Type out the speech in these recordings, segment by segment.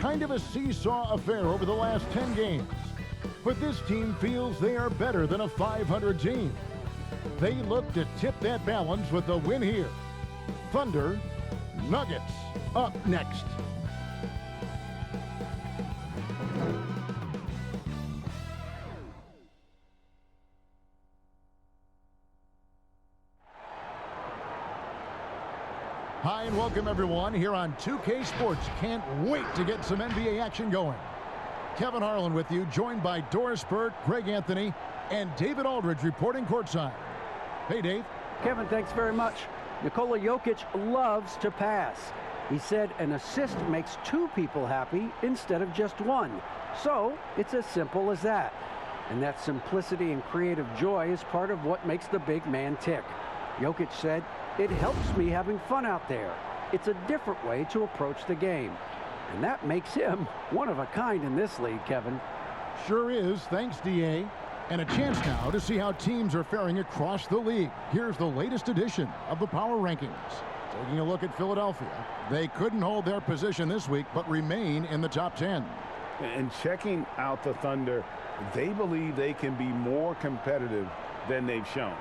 kind of a seesaw affair over the last 10 games. But this team feels they are better than a 500 team. They look to tip that balance with the win here. Thunder, Nuggets, up next. Hi and welcome everyone here on 2K Sports. Can't wait to get some NBA action going. Kevin Harlan with you, joined by Doris Burt, Greg Anthony, and David Aldridge reporting courtside. Hey, Dave. Kevin, thanks very much. Nikola Jokic loves to pass. He said an assist makes two people happy instead of just one. So it's as simple as that. And that simplicity and creative joy is part of what makes the big man tick. Jokic said, "It helps me having fun out there. It's a different way to approach the game." And that makes him one of a kind in this league, Kevin. Sure is, thanks, DA. And a chance now to see how teams are faring across the league. Here's the latest edition of the Power Rankings. Taking a look at Philadelphia. They couldn't hold their position this week, but remain in the top 10. And checking out the Thunder, they believe they can be more competitive than they've shown.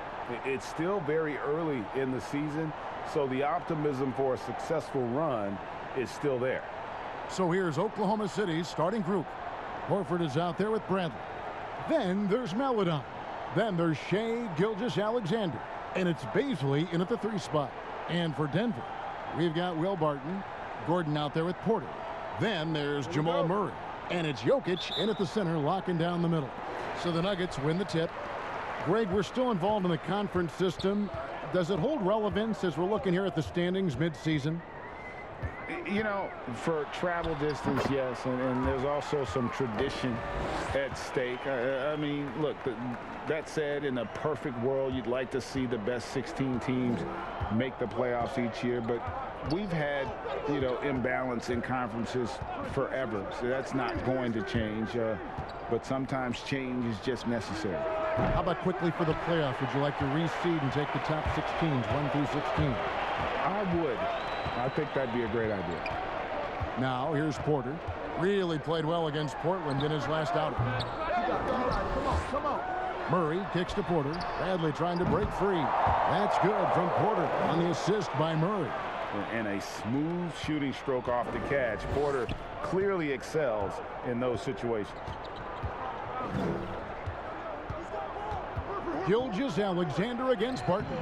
It's still very early in the season, so the optimism for a successful run is still there. So here's Oklahoma City's starting group. Horford is out there with Bradley. Then there's Maledon. Then there's Shea Gilgeous-Alexander. And it's Bazley in at the 3 spot. And for Denver, we've got Will Barton. Gordon out there with Porter. Then there's Jamal Murray. And it's Jokic in at the center, locking down the middle. So the Nuggets win the tip. Greg, we're still involved in the conference system. Does it hold relevance as we're looking here at the standings mid-season? You know, for travel distance, yes, and there's also some tradition at stake. I mean, look, that said, in a perfect world, you'd like to see the best 16 teams make the playoffs each year, but we've had, you know, imbalance in conferences forever, so that's not going to change, but sometimes change is just necessary. How about quickly for the playoffs? Would you like to reseed and take the top 6 teams, 1 through 16? I would. I think that'd be a great idea. Now, here's Porter. Really played well against Portland in his last outing. Come on. Murray kicks to Porter. Bradley trying to break free. That's good from Porter on the assist by Murray. And a smooth shooting stroke off the catch. Porter clearly excels in those situations. Gilgeous-Alexander against Barton.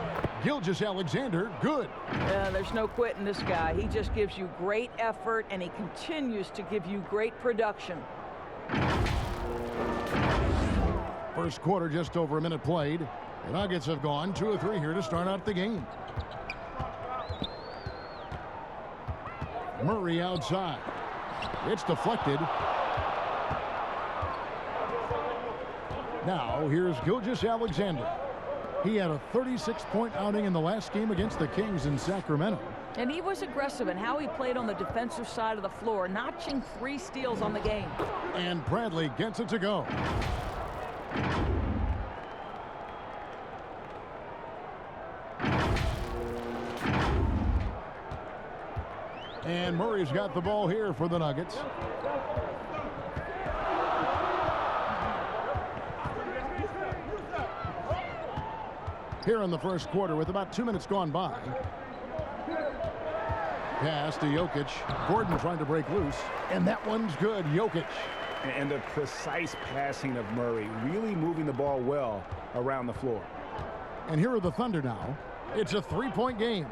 Gilgeous-Alexander, good. There's no quitting this guy. He just gives you great effort, and he continues to give you great production. First quarter, just over a minute played. The Nuggets have gone 2 of 3 here to start out the game. Murray outside. It's deflected. Now, here's Gilgeous-Alexander. He had a 36-point outing in the last game against the Kings in Sacramento. And he was aggressive in how he played on the defensive side of the floor, notching 3 steals on the game. And Bradley gets it to go. And Murray's got the ball here for the Nuggets. Here in the first quarter with about 2 minutes gone by. Pass to Jokic. Gordon trying to break loose. And that one's good. Jokic. And the precise passing of Murray, really moving the ball well around the floor. And here are the Thunder now. It's a 3-point game.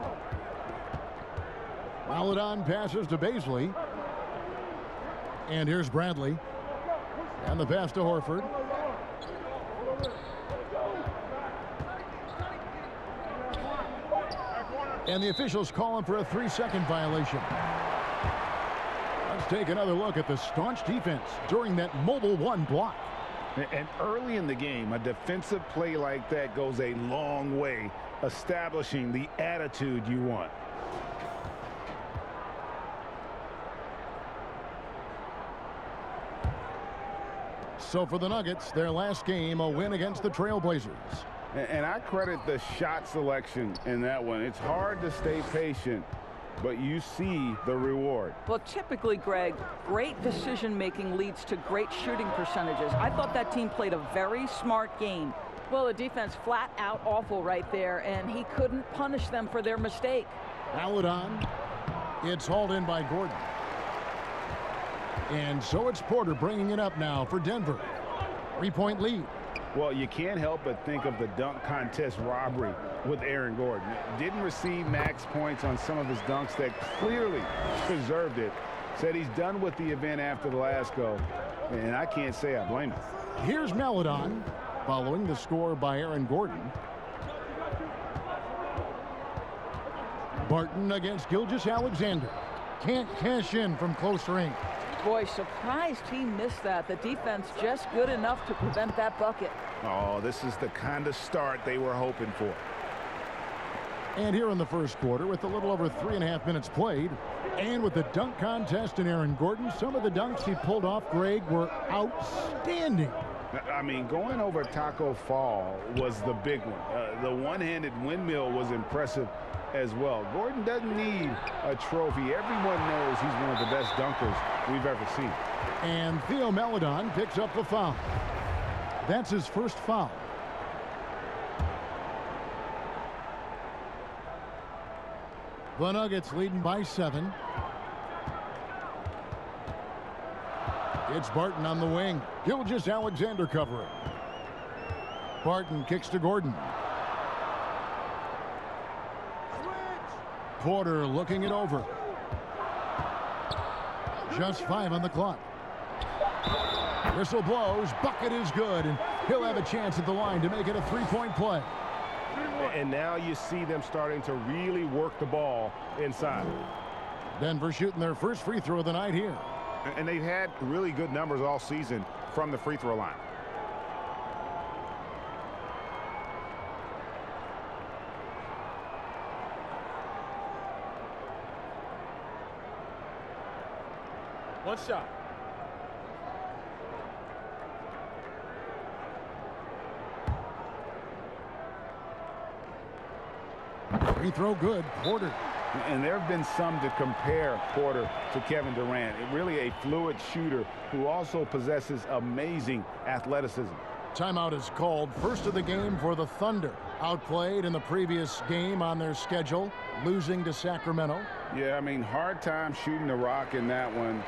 Maledon passes to Bazley. And here's Bradley. And the pass to Horford. And the officials calling for a 3-second violation. Let's take another look at the staunch defense during that mobile 1 block. And early in the game, a defensive play like that goes a long way, establishing the attitude you want. So for the Nuggets, their last game, a win against the Trailblazers. And I credit the shot selection in that one. It's hard to stay patient but you see the reward. Well, typically, Greg, great decision-making leads to great shooting percentages. I thought that team played a very smart game. Well, the defense flat out awful right there, and he couldn't punish them for their mistake. Maladon. It's hauled in by Gordon. And so it's Porter bringing it up now for Denver. 3-point lead. Well, you can't help but think of the dunk contest robbery with Aaron Gordon. Didn't receive max points on some of his dunks that clearly deserved it. Said he's done with the event after the last go, and I can't say I blame him. Here's Maladon following the score by Aaron Gordon. Barton against Gilgeous-Alexander. Can't cash in from close range. Boy, surprised he missed that. The defense just good enough to prevent that bucket. Oh, this is the kind of start they were hoping for. And here in the first quarter, with a little over 3.5 minutes played, and with the dunk contest and Aaron Gordon, some of the dunks he pulled off, Greg, were outstanding. I mean, going over Taco Fall was the big one. The one-handed windmill was impressive as well. Gordon doesn't need a trophy. Everyone knows he's one of the best dunkers we've ever seen. And Theo Maladon picks up the foul. That's his first foul. The Nuggets leading by 7. It's Barton on the wing. Gilgeous-Alexander covering. Barton kicks to Gordon. Porter looking it over. Just 5 on the clock. Whistle blows. Bucket is good, and he'll have a chance at the line to make it a 3-point play. And now you see them starting to really work the ball inside. Denver shooting their first free throw of the night here. And they've had really good numbers all season from the free throw line. One shot. Free throw good. Porter. And there have been some to compare Porter to Kevin Durant. Really a fluid shooter who also possesses amazing athleticism. Timeout is called. First of the game for the Thunder. Outplayed in the previous game on their schedule, losing to Sacramento. Yeah, I mean, hard time shooting the rock in that one,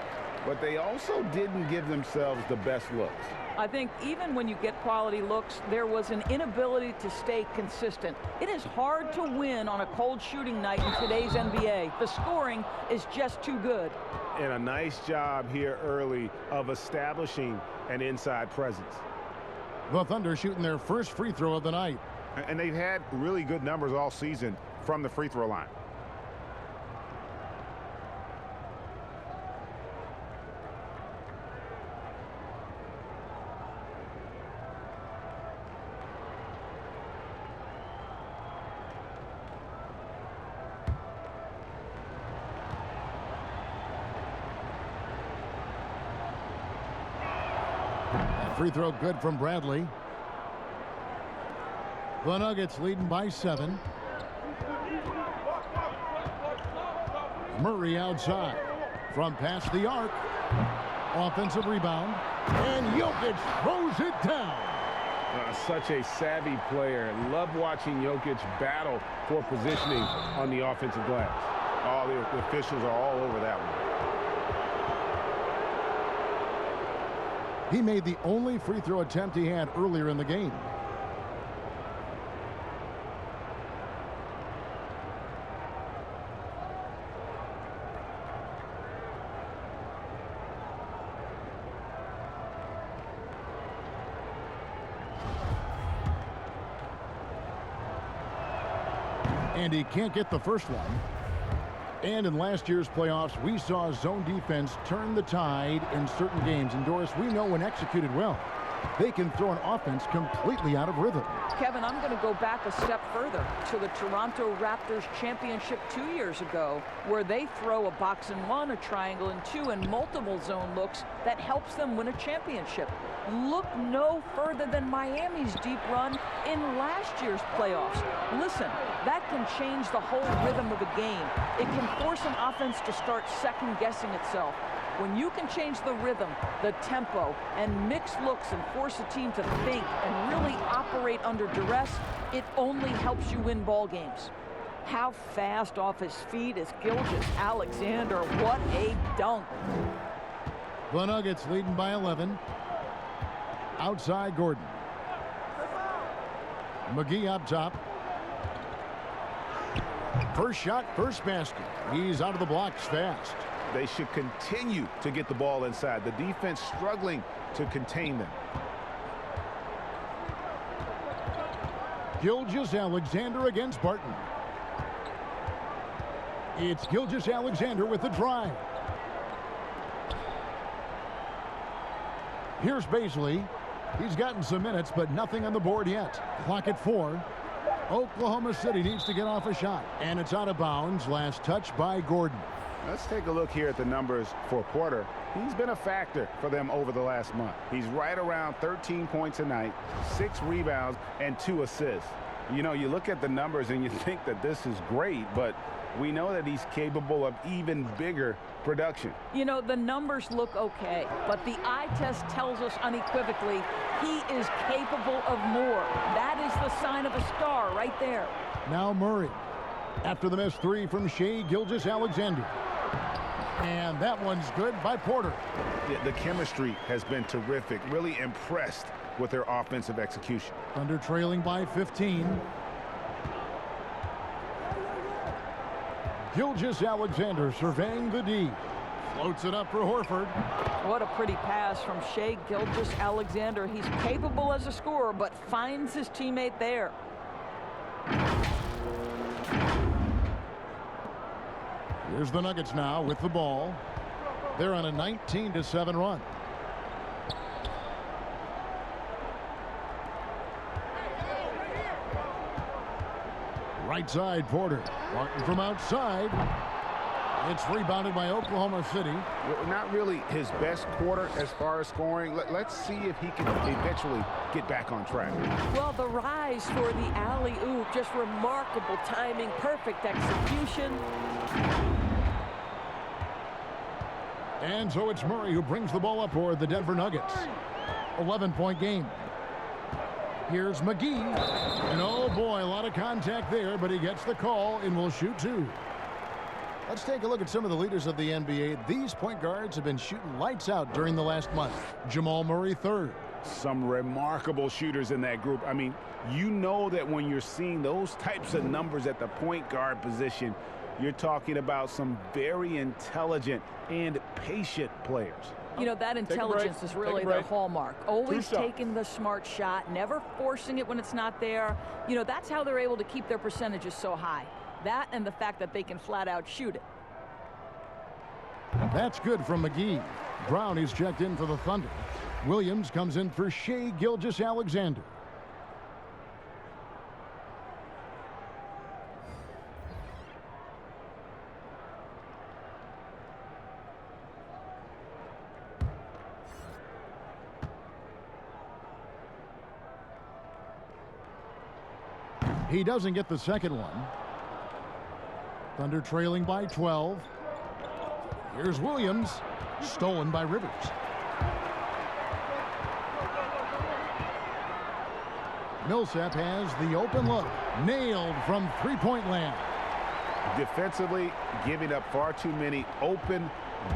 but they also didn't give themselves the best looks. I think even when you get quality looks, there was an inability to stay consistent. It is hard to win on a cold shooting night in today's NBA. The scoring is just too good. And a nice job here early of establishing an inside presence. The Thunder shooting their first free throw of the night. And they've had really good numbers all season from the free throw line. Free throw good from Bradley. The Nuggets leading by 7. Murray outside from past the arc. Offensive rebound. And Jokic throws it down. Such a savvy player. Love watching Jokic battle for positioning on the offensive glass. All the officials are all over that one. He made the only free throw attempt he had earlier in the game. And he can't get the first one. And in last year's playoffs, we saw zone defense turn the tide in certain games. And Doris, we know when executed well, They can throw an offense completely out of rhythm. Kevin, I'm going to go back a step further to the Toronto Raptors championship 2 years ago, where they throw a box and one, a triangle and two, and multiple zone looks that helps them win a championship. Look no further than Miami's deep run in last year's playoffs. Listen, that can change the whole rhythm of a game. It can force an offense to start second-guessing itself. When you can change the rhythm, the tempo, and mix looks and force a team to think and really operate under duress, it only helps you win ball games. How fast off his feet is Gilgeous-Alexander. What a dunk. The Nuggets leading by 11. Outside Gordon. McGee up top. First shot, first basket. He's out of the blocks fast. They should continue to get the ball inside. The defense struggling to contain them. Gilgeous-Alexander against Barton. It's Gilgeous-Alexander with the drive. Here's Baisley. He's gotten some minutes, but nothing on the board yet. Clock at 4. Oklahoma City needs to get off a shot, and it's out of bounds. Last touch by Gordon. Let's take a look here at the numbers for Porter. He's been a factor for them over the last month. He's right around 13 points a night, 6 rebounds, and 2 assists. You know, you look at the numbers and you think that this is great, but we know that he's capable of even bigger production. You know, the numbers look okay, but the eye test tells us unequivocally he is capable of more. That is the sign of a star right there. Now Murray. After the missed 3 from Shai Gilgeous-Alexander. And that one's good by Porter. Yeah, the chemistry has been terrific. Really impressed with their offensive execution. Thunder trailing by 15. Gilgeous-Alexander surveying the D. Floats it up for Horford. What a pretty pass from Shai Gilgeous-Alexander. He's capable as a scorer, but finds his teammate there. Here's the Nuggets now with the ball. They're on a 19-7 run. Right side, Porter. Martin from outside. It's rebounded by Oklahoma City. Not really his best quarter as far as scoring. Let's see if he can eventually get back on track. Well, the rise for the alley-oop, just remarkable timing, perfect execution. And so it's Murray who brings the ball up for the Denver Nuggets. 11-point game. Here's McGee. And oh boy, a lot of contact there, but he gets the call and will shoot 2. Let's take a look at some of the leaders of the NBA. These point guards have been shooting lights out during the last month. Jamal Murray, 3rd. Some remarkable shooters in that group. I mean, you know that when you're seeing those types of numbers at the point guard position, you're talking about some very intelligent and patient players. You know, that intelligence is really their hallmark. Always taking the smart shot, never forcing it when it's not there. You know, that's how they're able to keep their percentages so high. That and the fact that they can flat out shoot it. That's good from McGee. Brown is checked in for the Thunder. Williams comes in for Shai Gilgeous-Alexander. He doesn't get the second one. Thunder trailing by 12. Here's Williams. Stolen by Rivers. Millsap has the open look. Nailed from three-point land. Defensively, giving up far too many open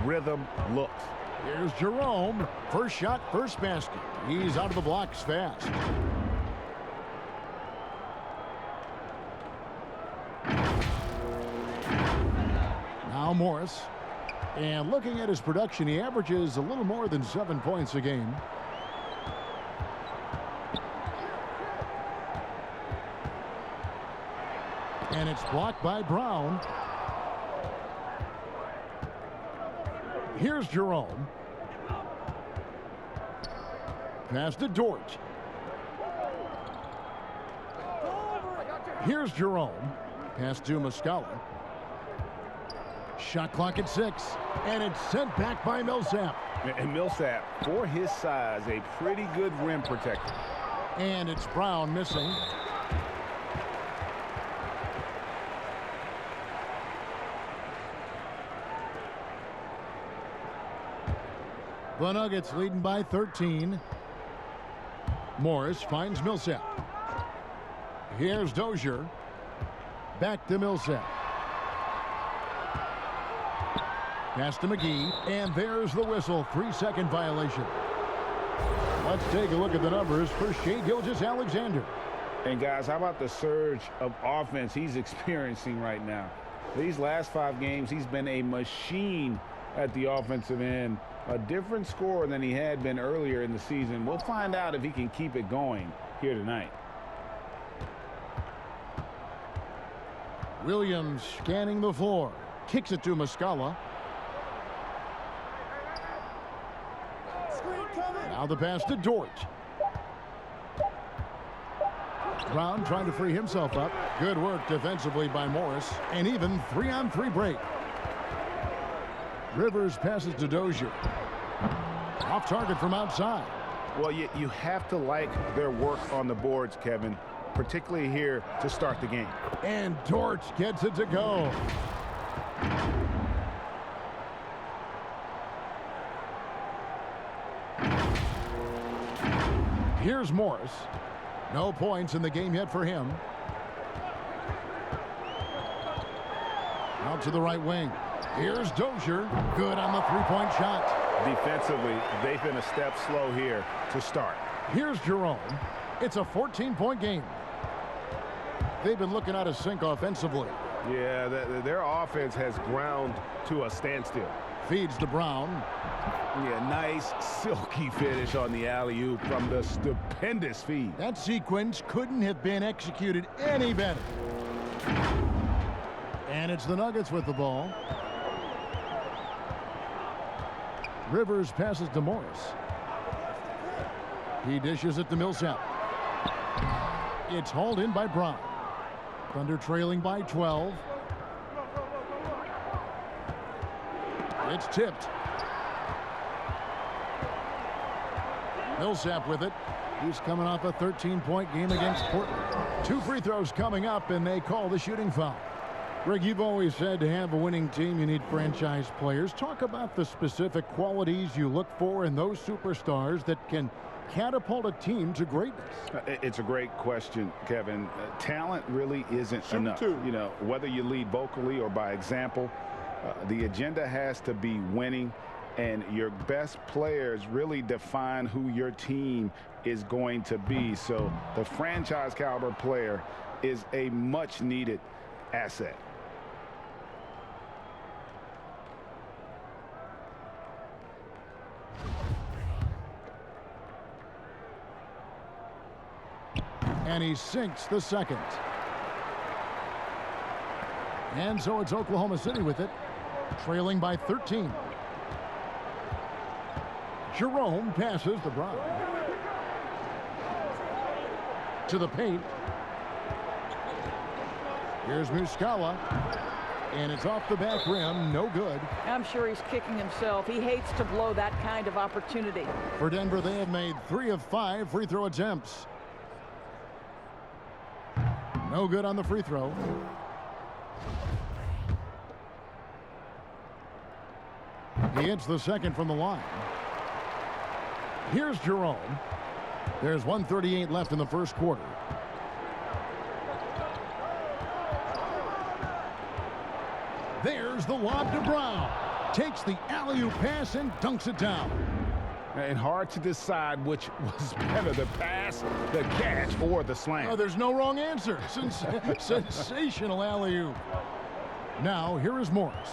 rhythm looks. Here's Jerome. First shot, first basket. He's out of the blocks fast. Now Morris. And looking at his production, he averages a little more than 7 points a game. And it's blocked by Brown. Here's Jerome. pass to Dort. Here's Jerome. Pass to Muscala. Shot clock at 6. And it's sent back by Millsap. And Millsap, for his size, a pretty good rim protector. And it's Brown missing. The Nuggets leading by 13. Morris finds Millsap. Here's Dozier. Back to Millsap. Pass to McGee, and there's the whistle. 3-second violation. Let's take a look at the numbers for Shai Gilgeous-Alexander. And guys, how about the surge of offense he's experiencing right now? These last 5 games, he's been a machine at the offensive end. A different scorer than he had been earlier in the season. We'll find out if he can keep it going here tonight. Williams scanning the floor. Kicks it to Muscala. Now the pass to Dort. Brown trying to free himself up. Good work defensively by Morris. And even 3-on-3 break. Rivers passes to Dozier. Off target from outside. Well, you have to like their work on the boards, Kevin, particularly here to start the game. And Dort gets it to go. Here's Morris. No points in the game yet for him. Out to the right wing. Here's Dozier. Good on the three-point shot. Defensively, they've been a step slow here to start. Here's Jerome. It's a 14-point game. They've been looking out of sync offensively. Yeah, their offense has ground to a standstill. Feeds to Brown. Yeah, nice silky finish on the alley-oop from the stupendous feed. That sequence couldn't have been executed any better. And it's the Nuggets with the ball. Rivers passes to Morris. He dishes it to Millsap. It's hauled in by Brown. Thunder trailing by 12. It's tipped. Millsap with it. He's coming off a 13-point game against Portland. 2 free throws coming up, and they call the shooting foul. Greg, you've always said to have a winning team, you need franchise players. Talk about the specific qualities you look for in those superstars that can catapult a team to greatness. It's a great question, Kevin. Talent really isn't enough. You know, whether you lead vocally or by example, the agenda has to be winning, and your best players really define who your team is going to be. So the franchise caliber player is a much needed asset. And he sinks the second. And so it's Oklahoma City with it, trailing by 13. Jerome passes to Brown. To the paint. Here's Muscala. And it's off the back rim. No good. I'm sure he's kicking himself. He hates to blow that kind of opportunity. For Denver, they have made 3 of 5 free throw attempts. No good on the free throw. He hits the second from the line. Here's Jerome. There's 1:38 left in the first quarter. There's the lob to Brown. Takes the alley-oop pass and dunks it down. And hard to decide which was better, the pass, the catch, or the slam. Oh, there's no wrong answer. Sensational alley-oop. Now, here is Morris.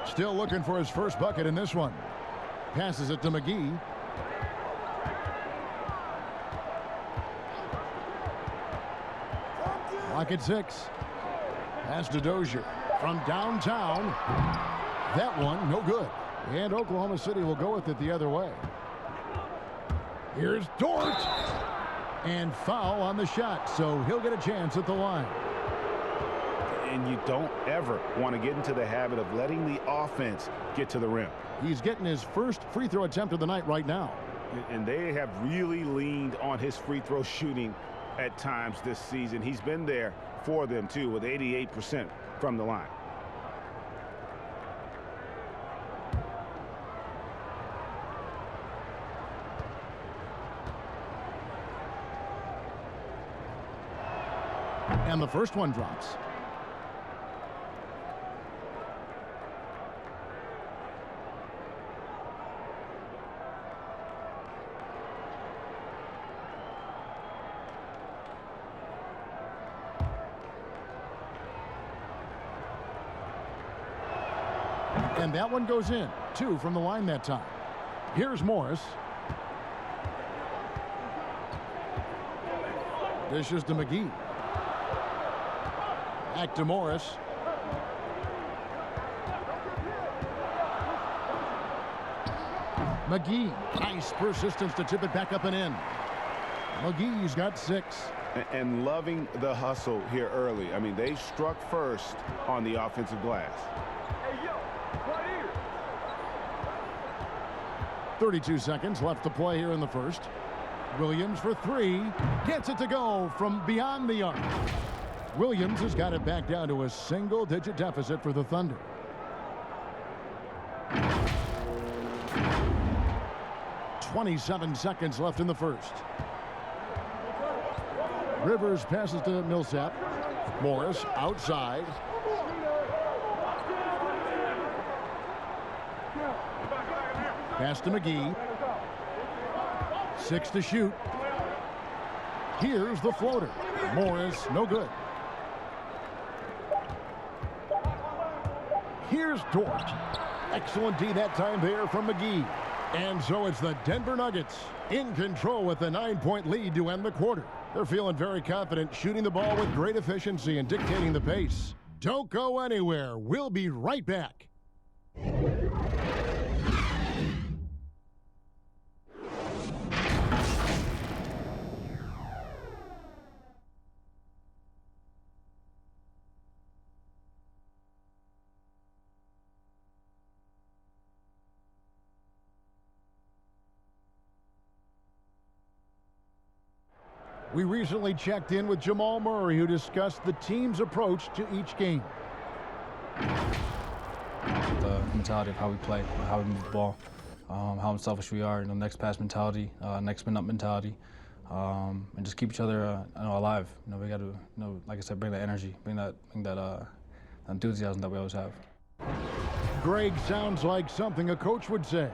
Still looking for his first bucket in this one. Passes it to McGee. Clock at 6. Pass to Dozier from downtown. That one, no good. And Oklahoma City will go with it the other way. Here's Dort. And foul on the shot, so he'll get a chance at the line. And you don't ever want to get into the habit of letting the offense get to the rim. He's getting his first free throw attempt of the night right now. And they have really leaned on his free throw shooting at times this season. He's been there for them, too, with 88% from the line. And the first one drops. And that one goes in. 2 from the line that time. Here's Morris. Dishes to McGee. Back to Morris. McGee. Nice persistence to tip it back up and in. McGee's got 6. And loving the hustle here early. I mean, they struck first on the offensive glass. 32 seconds left to play here in the first. Williams for 3. Gets it to go from beyond the arc. Williams has got it back down to a single-digit deficit for the Thunder. .27 seconds left in the first. Rivers passes to Millsap. Morris outside. Pass to McGee. 6 to shoot. Here's the floater. Morris, no good. Here's Dort. Excellent D that time there from McGee. And so it's the Denver Nuggets in control with a 9-point lead to end the quarter. They're feeling very confident, shooting the ball with great efficiency and dictating the pace. Don't go anywhere. We'll be right back. We recently checked in with Jamal Murray, who discussed the team's approach to each game. The mentality of how we play, how we move the ball, how unselfish we are, next pass mentality, next man up mentality, and just keep each other alive. We got to, like I said, bring that energy, bring that enthusiasm that we always have. Greg sounds like something a coach would say.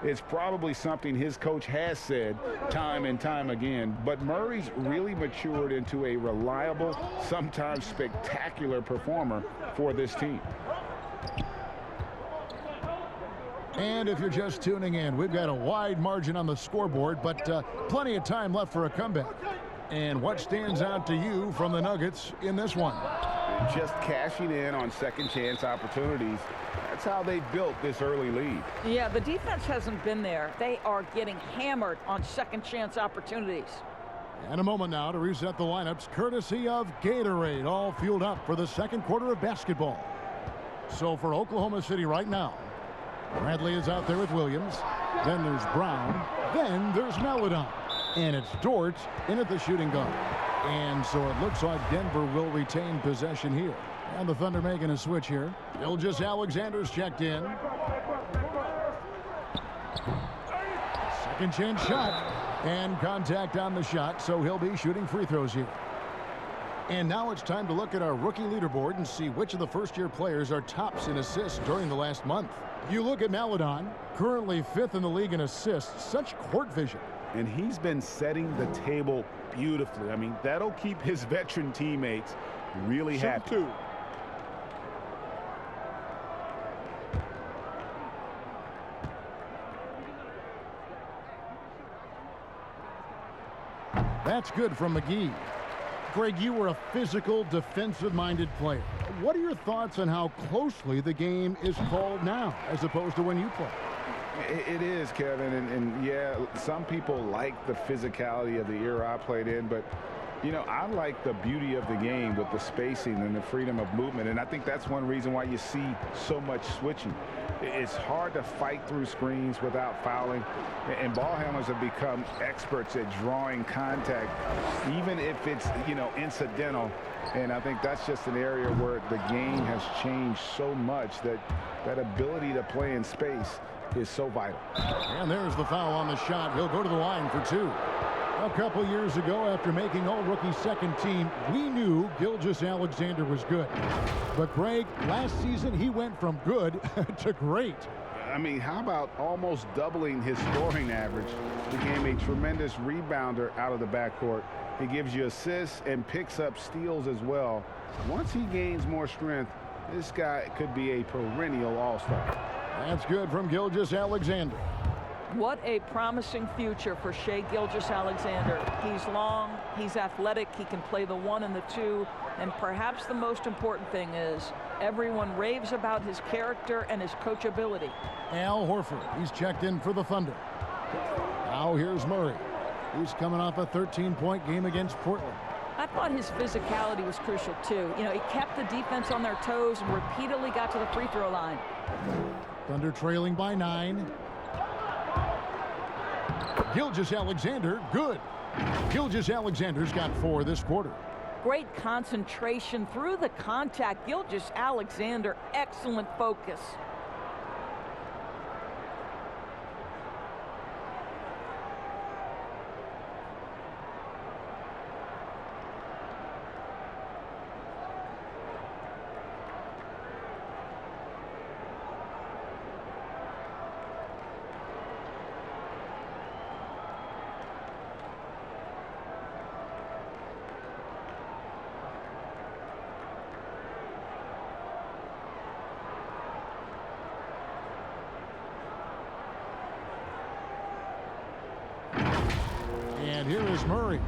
It's probably something his coach has said time and time again, but Murray's really matured into a reliable, sometimes spectacular performer for this team. And if you're just tuning in, we've got a wide margin on the scoreboard, but plenty of time left for a comeback. And what stands out to you from the Nuggets in this one? Just cashing in on second chance opportunities. That's how they built this early lead. Yeah, the defense hasn't been there. They are getting hammered on second chance opportunities. And a moment now to reset the lineups, courtesy of Gatorade, all fueled up for the second quarter of basketball. So for Oklahoma City right now, Bradley is out there with Williams. Then there's Brown. Then there's Maledon. And it's Dort in at the shooting guard. And so it looks like Denver will retain possession here. And the Thunder making a switch here. Gilgeous-Alexander's checked in. Second chance shot. And contact on the shot, so he'll be shooting free throws here. And now it's time to look at our rookie leaderboard and see which of the first-year players are tops in assists during the last month. You look at Maledon, currently 5th in the league in assists. Such court vision. And he's been setting the table beautifully. I mean, that'll keep his veteran teammates really happy. That's good from McGee. Greg, you were a physical, defensive-minded player. What are your thoughts on how closely the game is called now, as opposed to when you played? It is, Kevin, and yeah, some people like the physicality of the era I played in, but you know, I like the beauty of the game with the spacing and the freedom of movement, and I think that's one reason why you see so much switching. It's hard to fight through screens without fouling, and ball handlers have become experts at drawing contact, even if it's, you know, incidental. And I think that's just an area where the game has changed so much that that ability to play in space is so vital. And there's the foul on the shot. He'll go to the line for two. A couple years ago, after making all-rookie second team, we knew Gilgeous-Alexander was good. But, Greg, last season he went from good to great. I mean, how about almost doubling his scoring average? Became a tremendous rebounder out of the backcourt. He gives you assists and picks up steals as well. Once he gains more strength, this guy could be a perennial all-star. That's good from Gilgeous-Alexander. What a promising future for Shai Gilgeous-Alexander. He's long, he's athletic, he can play the 1 and the 2, and perhaps the most important thing is everyone raves about his character and his coachability. Al Horford, he's checked in for the Thunder. Now here's Murray. He's coming off a 13-point game against Portland. I thought his physicality was crucial too. You know, he kept the defense on their toes and repeatedly got to the free throw line. Thunder trailing by 9. Gilgeous-Alexander, good. Gilgeous-Alexander's got 4 this quarter. Great concentration through the contact. Gilgeous-Alexander, excellent focus. And here is Murray.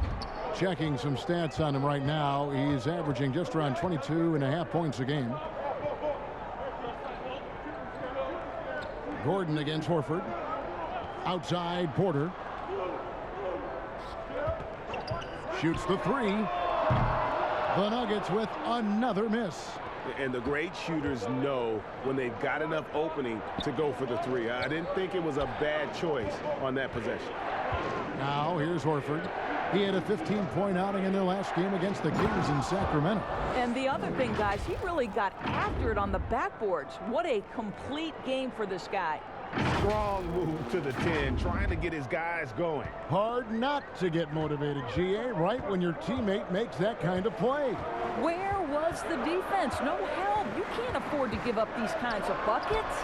Checking some stats on him right now. He's averaging just around 22.5 points a game. Gordon against Horford. Outside Porter. Shoots the 3. The Nuggets with another miss. And the great shooters know when they've got enough opening to go for the 3. I didn't think it was a bad choice on that possession. Now here's Horford. He had a 15-point outing in their last game against the Kings in Sacramento. And the other thing, guys, he really got after it on the backboards. What a complete game for this guy. Strong move to the 10, trying to get his guys going. Hard not to get motivated, GA, right when your teammate makes that kind of play. Where was the defense? No help. You can't afford to give up these kinds of buckets.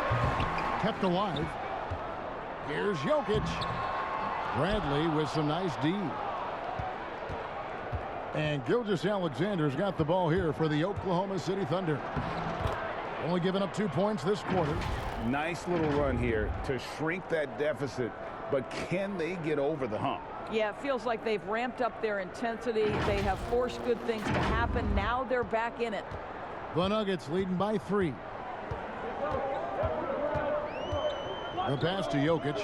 Kept alive. Here's Jokic. Bradley with some nice D. And Gilgeous-Alexander's got the ball here for the Oklahoma City Thunder. Only giving up 2 points this quarter. Nice little run here to shrink that deficit, but can they get over the hump? Yeah, it feels like they've ramped up their intensity. They have forced good things to happen. Now they're back in it. The Nuggets leading by 3. The pass to Jokic.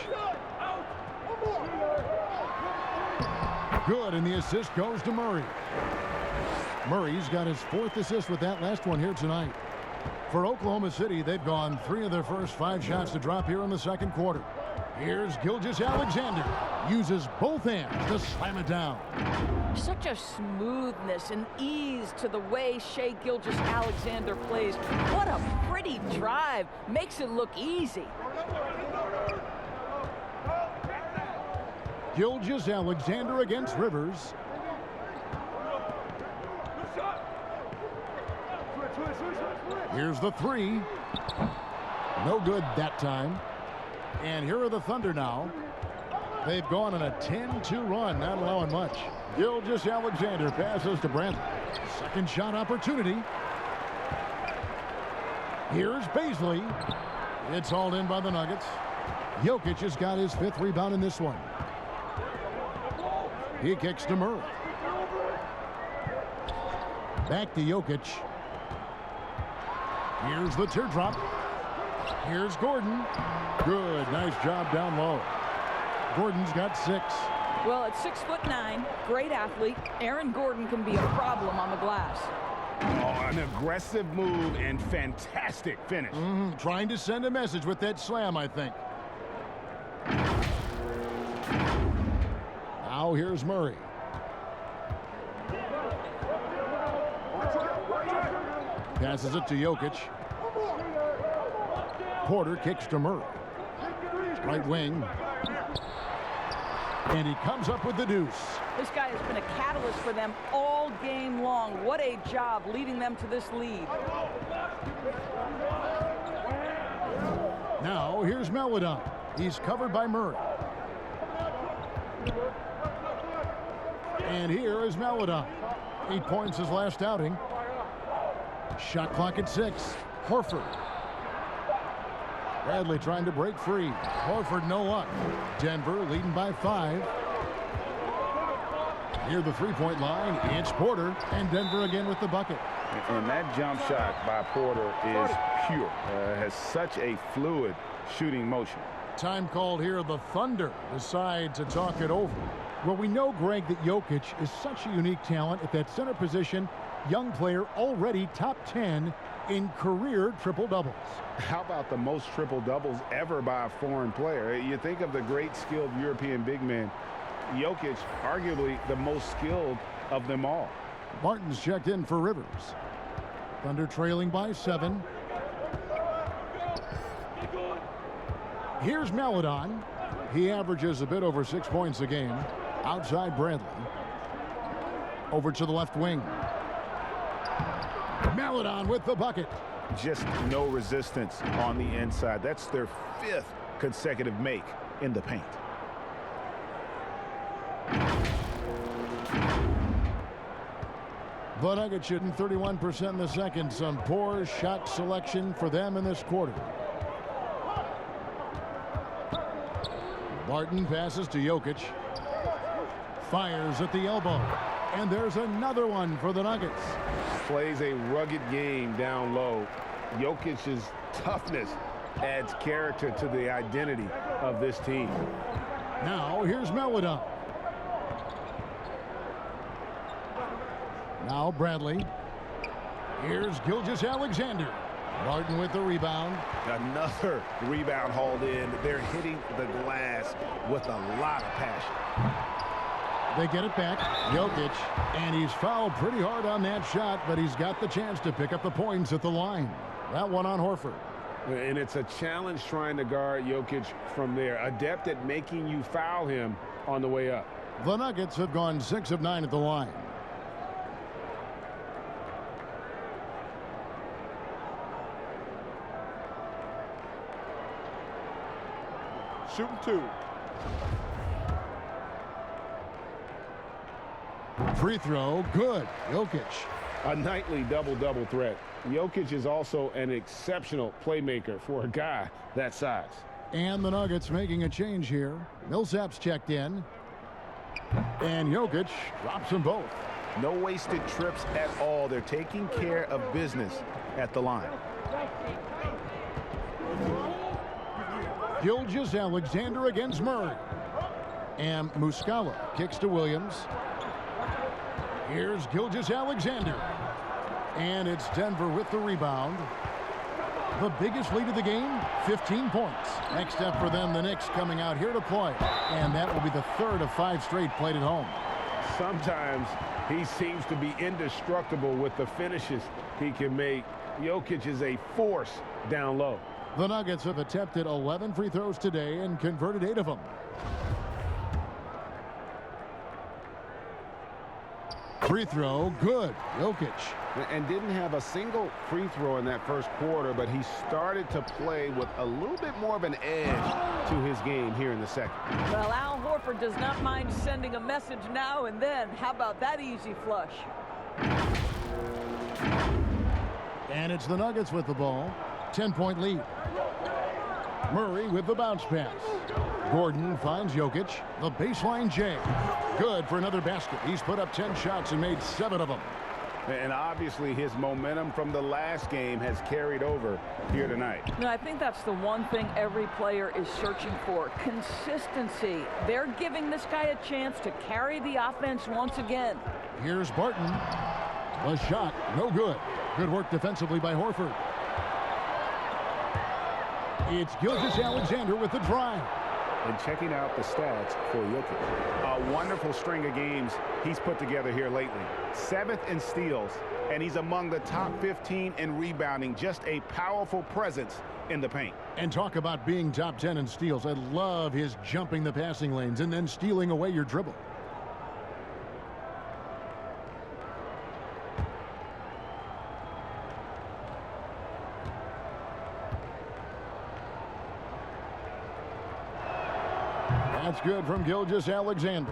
Good, and the assist goes to Murray. Murray's got his 4th assist with that last one here tonight. For Oklahoma City, they've gone 3 of their first 5 shots to drop here in the second quarter. Here's Gilgeous-Alexander. Uses both hands to slam it down. Such a smoothness and ease to the way Shai Gilgeous-Alexander plays. What a pretty drive. Makes it look easy. Gilgeous-Alexander against Rivers. Here's the 3. No good that time. And here are the Thunder now. They've gone on a 10-2 run, not allowing much. Gilgeous-Alexander passes to Brantley. Second shot opportunity. Here's Baisley. It's hauled in by the Nuggets. Jokic has got his 5th rebound in this one. He kicks to Murray. Back to Jokic. Here's the teardrop. Here's Gordon. Good. Nice job down low. Gordon's got 6. Well, at 6'9", great athlete, Aaron Gordon can be a problem on the glass. Oh, an aggressive move and fantastic finish. Trying to send a message with that slam, I think. Now here's Murray. Passes it to Jokic. Porter kicks to Murray. Right wing. And he comes up with the deuce. This guy has been a catalyst for them all game long. What a job leading them to this lead. Now here's Melodon. He's covered by Murray. And here is Melodon. 8 points his last outing. Shot clock at 6. Horford. Bradley trying to break free. Horford no luck. Denver leading by 5. Near the three-point line, it's Porter, and Denver again with the bucket. And that jump shot by Porter is pure. Has such a fluid shooting motion. Time called here. The Thunder decide to talk it over. Well, we know, Greg, that Jokic is such a unique talent at that center position. Young player, already top 10 in career triple-doubles. How about the most triple-doubles ever by a foreign player? You think of the great skilled European big man. Jokic, arguably the most skilled of them all. Martin's checked in for Rivers. Thunder trailing by 7. Here's Melodon. He averages a bit over 6 points a game. Outside Bradley. Over to the left wing. Melodon with the bucket. Just no resistance on the inside. That's their 5th consecutive make in the paint. The Nuggets shooting 31% in the second. Some poor shot selection for them in this quarter. Martin passes to Jokic. Fires at the elbow. And there's another one for the Nuggets. Plays a rugged game down low. Jokic's toughness adds character to the identity of this team. Now here's Melodon. Now Bradley. Here's Gilgeous-Alexander. Martin with the rebound. Another rebound hauled in. They're hitting the glass with a lot of passion. They get it back. Jokic. And he's fouled pretty hard on that shot, but he's got the chance to pick up the points at the line. That one on Horford. And it's a challenge trying to guard Jokic from there. Adept at making you foul him on the way up. The Nuggets have gone 6 of 9 at the line. Shooting 2. Free throw, good. Jokic. A nightly double-double threat. Jokic is also an exceptional playmaker for a guy that size. And the Nuggets making a change here. Millsap's checked in. And Jokic drops them both. No wasted trips at all. They're taking care of business at the line. Gilgeous-Alexander against Murray. And Muscala kicks to Williams. Here's Gilgeous-Alexander. And it's Denver with the rebound. The biggest lead of the game, 15 points. Next up for them, the Knicks coming out here to play. And that will be the 3rd of 5 straight played at home. Sometimes he seems to be indestructible with the finishes he can make. Jokic is a force down low. The Nuggets have attempted 11 free throws today and converted 8 of them. Free throw, good. Jokic. And didn't have a single free throw in that first quarter, but he started to play with a little bit more of an edge to his game here in the second. Well, Al Horford does not mind sending a message now and then. How about that easy flush? And it's the Nuggets with the ball. 10-point lead. Murray with the bounce pass. Gordon finds Jokic. The baseline J. Good for another basket. He's put up 10 shots and made 7 of them. And obviously his momentum from the last game has carried over here tonight. No, I think that's the one thing every player is searching for, consistency. They're giving this guy a chance to carry the offense once again. Here's Barton. A shot, no good. Good work defensively by Horford. It's Gilgeous-Alexander with the drive. And checking out the stats for Jokic. A wonderful string of games he's put together here lately. 7th in steals, and he's among the top 15 in rebounding. Just a powerful presence in the paint. And talk about being top 10 in steals. I love his jumping the passing lanes and then stealing away your dribble. That's good from Gilgeous-Alexander.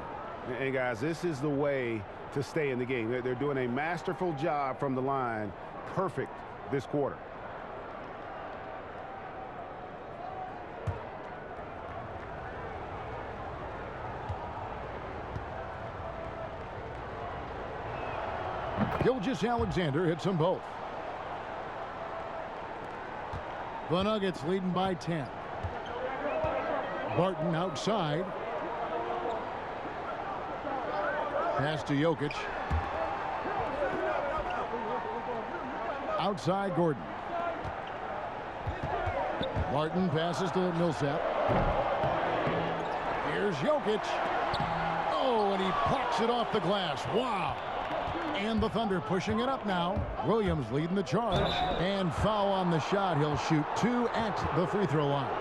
And guys, this is the way to stay in the game. They're doing a masterful job from the line. Perfect this quarter. Gilgeous-Alexander hits them both. The Nuggets leading by 10. Barton outside. Pass to Jokic. Outside Gordon. Barton passes to Millsap. Here's Jokic. Oh, and he plucks it off the glass. Wow. And the Thunder pushing it up now. Williams leading the charge. And foul on the shot. He'll shoot 2 at the free throw line.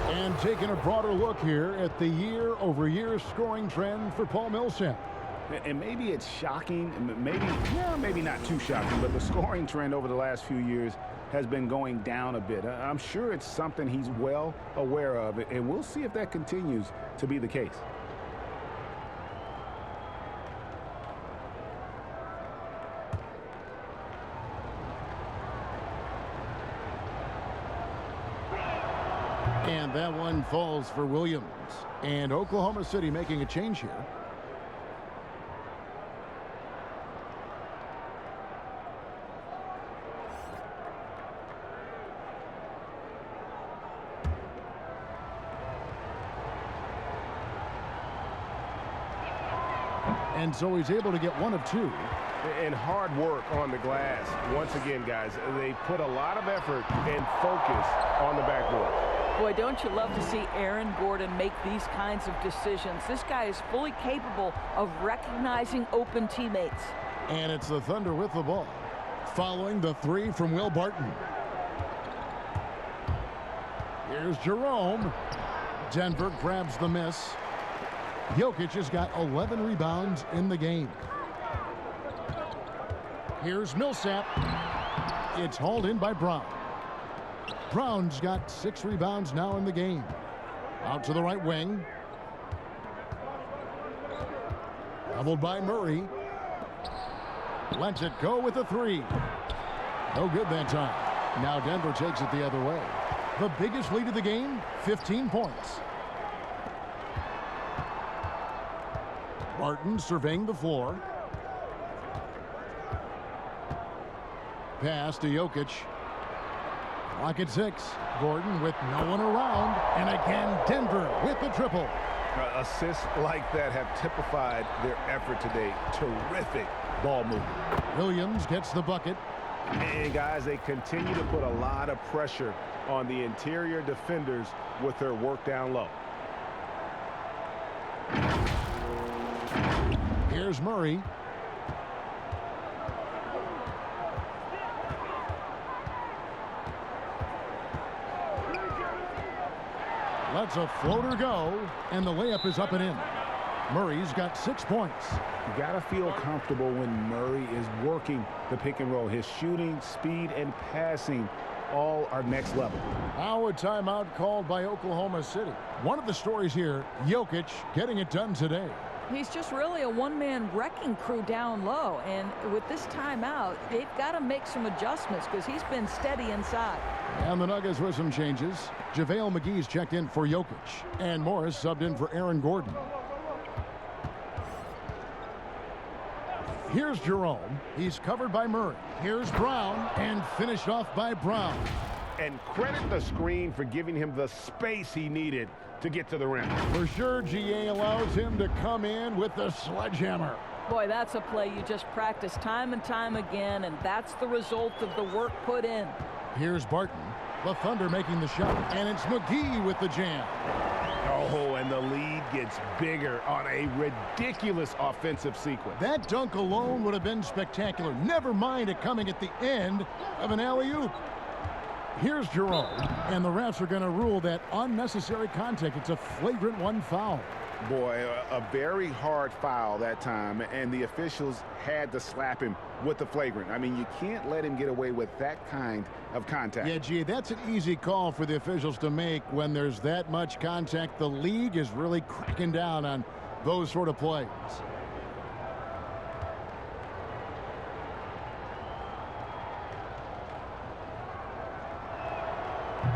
And taking a broader look here at the year-over-year scoring trend for Paul Millsap. And maybe it's shocking, maybe not too shocking, but the scoring trend over the last few years has been going down a bit. I'm sure it's something he's well aware of, and we'll see if that continues to be the case. And that one falls for Williams. And Oklahoma City making a change here. And so he's able to get 1 of 2. And hard work on the glass. Once again, guys, they put a lot of effort and focus on the backboard. Boy, don't you love to see Aaron Gordon make these kinds of decisions. This guy is fully capable of recognizing open teammates. And it's the Thunder with the ball, following the 3 from Will Barton. Here's Jerome. Denver grabs the miss. Jokic has got 11 rebounds in the game. Here's Millsap. It's hauled in by Brown. Brown's got 6 rebounds now in the game. Out to the right wing. Doubled by Murray. Lets it go with a 3. No good that time. Now Denver takes it the other way. The biggest lead of the game, 15 points. Barton surveying the floor. Pass to Jokic. Clock at 6. Gordon with no one around. And again, Denver with the triple. Assists like that have typified their effort today. Terrific ball movement. Williams gets the bucket. And guys, they continue to put a lot of pressure on the interior defenders with their work down low. Here's Murray. Lets a floater go, and the layup is up and in. Murray's got 6 points. You got to feel comfortable when Murray is working the pick and roll. His shooting, speed, and passing all are next level. Now a timeout called by Oklahoma City. One of the stories here, Jokic getting it done today. He's just really a one-man wrecking crew down low. And with this timeout, they've got to make some adjustments because he's been steady inside. And the Nuggets with some changes. JaVale McGee's checked in for Jokic. And Morris subbed in for Aaron Gordon. Here's Jerome. He's covered by Murray. Here's Brown, and finished off by Brown. And credit the screen for giving him the space he needed to get to the rim. For sure, GA allows him to come in with the sledgehammer. Boy, that's a play you just practice time and time again, and that's the result of the work put in. Here's Barton. The Thunder making the shot, and it's McGee with the jam. Oh, and the lead gets bigger on a ridiculous offensive sequence. That dunk alone would have been spectacular. Never mind it coming at the end of an alley-oop. Here's Jerome, and the refs are going to rule that unnecessary contact. It's a flagrant one foul. Boy, a very hard foul that time, and the officials had to slap him with the flagrant. I mean, you can't let him get away with that kind of contact. Yeah, gee, that's an easy call for the officials to make when there's that much contact. The league is really cracking down on those sort of plays.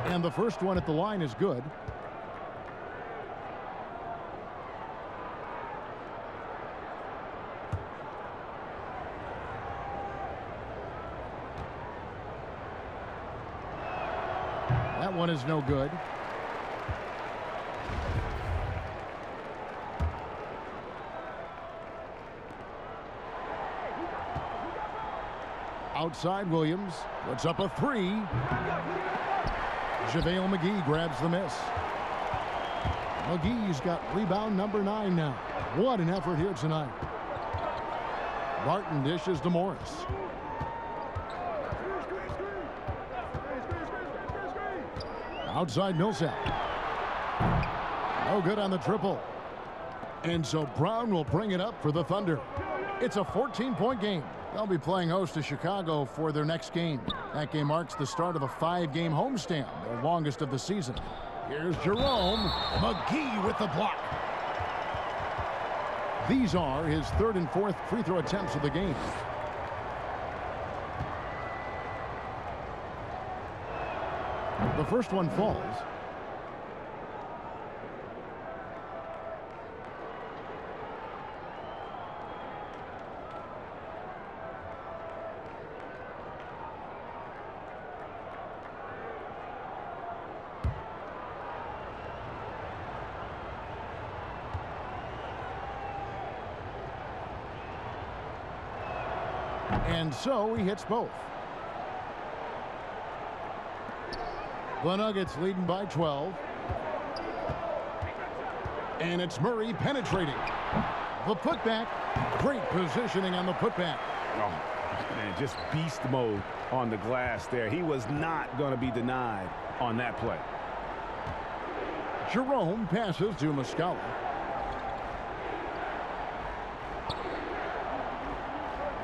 And the first one at the line is good. That one is no good. Outside, Williams puts up a three. JaVale McGee grabs the miss. McGee's got rebound number 9 now. What an effort here tonight. Barton dishes to Morris. Outside Millsap. No good on the triple. And so Brown will bring it up for the Thunder. It's a 14-point game. They'll be playing host to Chicago for their next game. That game marks the start of a 5-game homestand, their longest of the season. Here's Jerome. McGee with the block. These are his 3rd and 4th free throw attempts of the game. The first one falls. And so he hits both. The Nuggets leading by 12. And it's Murray penetrating. The putback. Great positioning on the putback. Oh, man, just beast mode on the glass there. He was not going to be denied on that play. Jerome passes to Muscala.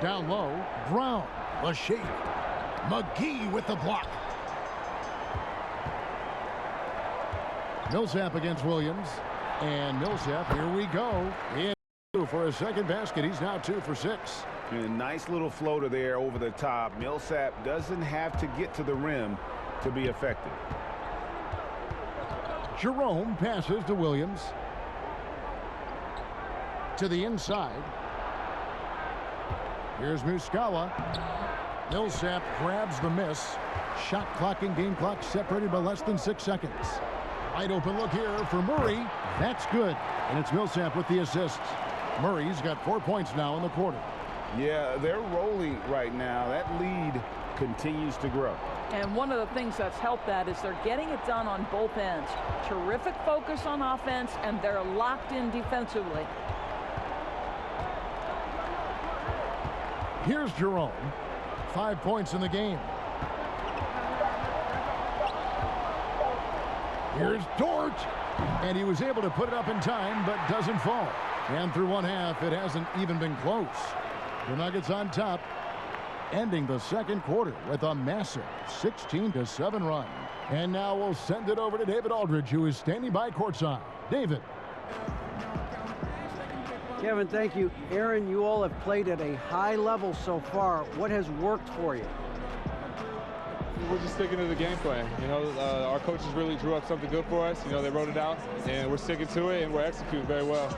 Down low, Brown, the shake. McGee with the block. Millsap against Williams. And Millsap, here we go. In for a second basket. He's now 2 for 6. And a nice little floater there over the top. Millsap doesn't have to get to the rim to be effective. Jerome passes to Williams. To the inside. Here's Muscala. Millsap grabs the miss. Shot clock and game clock separated by less than 6 seconds. Wide open look here for Murray. That's good. And it's Millsap with the assists. Murray's got 4 points now in the quarter. Yeah, they're rolling right now. That lead continues to grow. And one of the things that's helped that is they're getting it done on both ends. Terrific focus on offense, and they're locked in defensively. Here's Jerome. 5 points in the game. Here's Dort. And he was able to put it up in time, but doesn't fall. And through one half, it hasn't even been close. The Nuggets on top, ending the second quarter with a massive 16-7 run. And now we'll send it over to David Aldridge, who is standing by courtside. David. Kevin, thank you. Aaron, you all have played at a high level so far. What has worked for you? We're just sticking to the game plan. You know, our coaches really drew up something good for us. You know, they wrote it out, and we're sticking to it, and we're executing very well.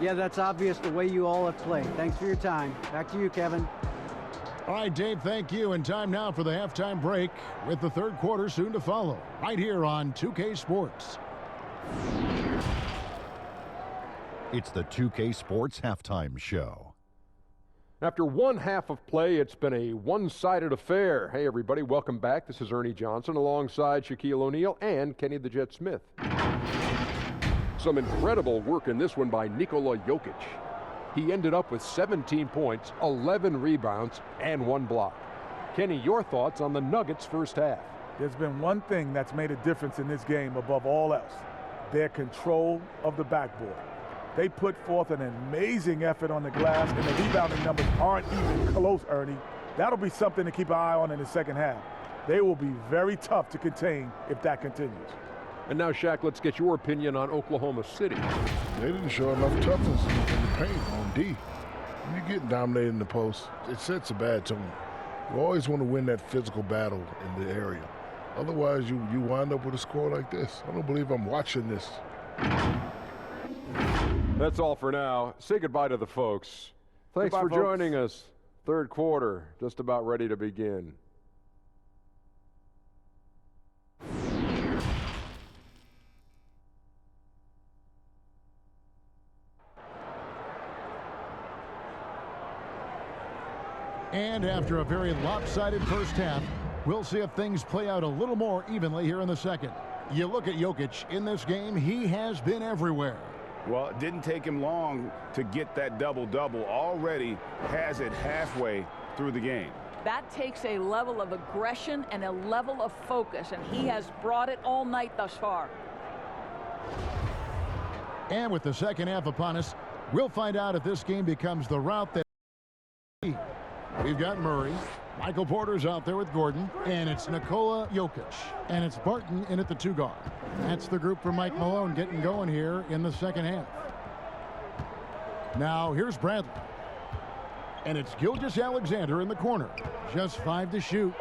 Yeah, that's obvious the way you all have played. Thanks for your time. Back to you, Kevin. All right, Dave, thank you. And time now for the halftime break with the third quarter soon to follow right here on 2K Sports. It's the 2K Sports Halftime Show. After one half of play, it's been a one-sided affair. Hey, everybody, welcome back. This is Ernie Johnson alongside Shaquille O'Neal and Kenny the Jet Smith. Some incredible work in this one by Nikola Jokic. He ended up with 17 points, 11 rebounds, and 1 block. Kenny, your thoughts on the Nuggets' first half? There's been one thing that's made a difference in this game above all else: their control of the backboard. They put forth an amazing effort on the glass, and the rebounding numbers aren't even close, Ernie. That'll be something to keep an eye on in the second half. They will be very tough to contain if that continues. And now, Shaq, let's get your opinion on Oklahoma City. They didn't show enough toughness in the paint on D. When you get dominated in the post, it sets a bad tone. You always want to win that physical battle in the area. Otherwise, you wind up with a score like this. I don't believe I'm watching this. That's all for now. Say goodbye to the folks. Thanks for joining us. Third quarter, just about ready to begin. And after a very lopsided first half, we'll see if things play out a little more evenly here in the second. You look at Jokic in this game, he has been everywhere. Well, it didn't take him long to get that double-double. Already has it halfway through the game. That takes a level of aggression and a level of focus, and he has brought it all night thus far. And with the second half upon us, we'll find out if this game becomes the route that we've got Murray. Michael Porter's out there with Gordon, and it's Nikola Jokic, and it's Barton in at the 2 guard. That's the group for Mike Malone getting going here in the second half. Now here's Bradley, and it's Gilgeous-Alexander in the corner. Just 5 to shoot,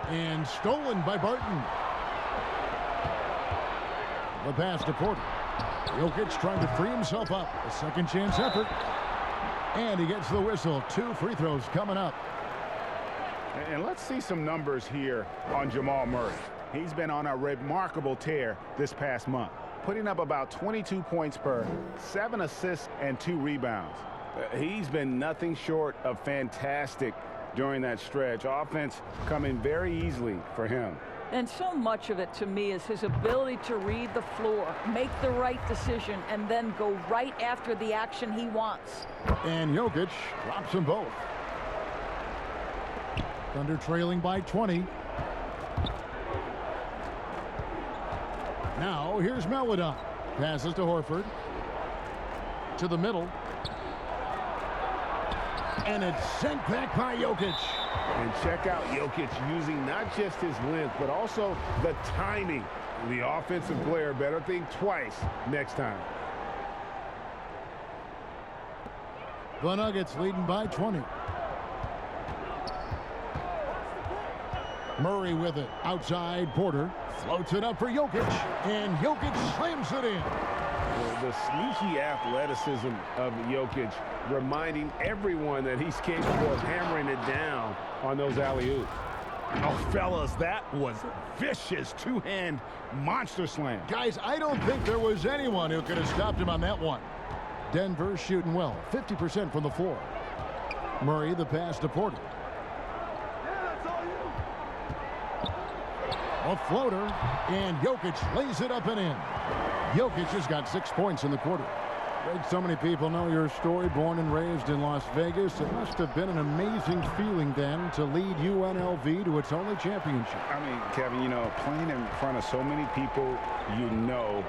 and stolen by Barton. The pass to Porter. Jokic trying to free himself up. A second chance effort, and he gets the whistle. 2 free throws coming up. And let's see some numbers here on Jamal Murray. He's been on a remarkable tear this past month, putting up about 22 points per, 7 assists, and 2 rebounds. He's been nothing short of fantastic during that stretch. Offense coming very easily for him. And so much of it, to me, is his ability to read the floor, make the right decision, and then go right after the action he wants. And Jokic drops them both. Thunder trailing by 20. Now here's Melodon. Passes to Horford. To the middle. And it's sent back by Jokic. And check out Jokic using not just his length, but also the timing. The offensive player better think twice next time. The Nuggets leading by 20. Murray with it. Outside, Porter floats it up for Jokic. And Jokic slams it in. The sneaky athleticism of Jokic, reminding everyone that he's capable of hammering it down on those alley-oops. Oh, fellas, that was a vicious two-hand monster slam. Guys, I don't think there was anyone who could have stopped him on that one. Denver shooting well, 50% from the floor. Murray, the pass to Porter. A floater, and Jokic lays it up and in. Jokic has got 6 points in the quarter. Greg, so many people know your story. Born and raised in Las Vegas, it must have been an amazing feeling then to lead UNLV to its only championship. I mean, Kevin, you know, playing in front of so many people you know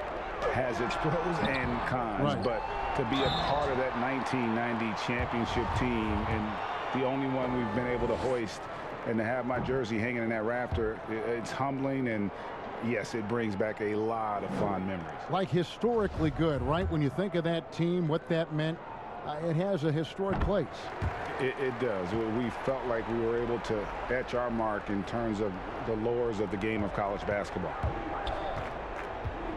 has its pros and cons. Right. But to be a part of that 1990 championship team and the only one we've been able to hoist, and to have my jersey hanging in that rafter, it's humbling, and yes, it brings back a lot of fond memories. Like historically good, right? When you think of that team, what that meant, it has a historic place. It does. We felt like we were able to etch our mark in terms of the lores of the game of college basketball.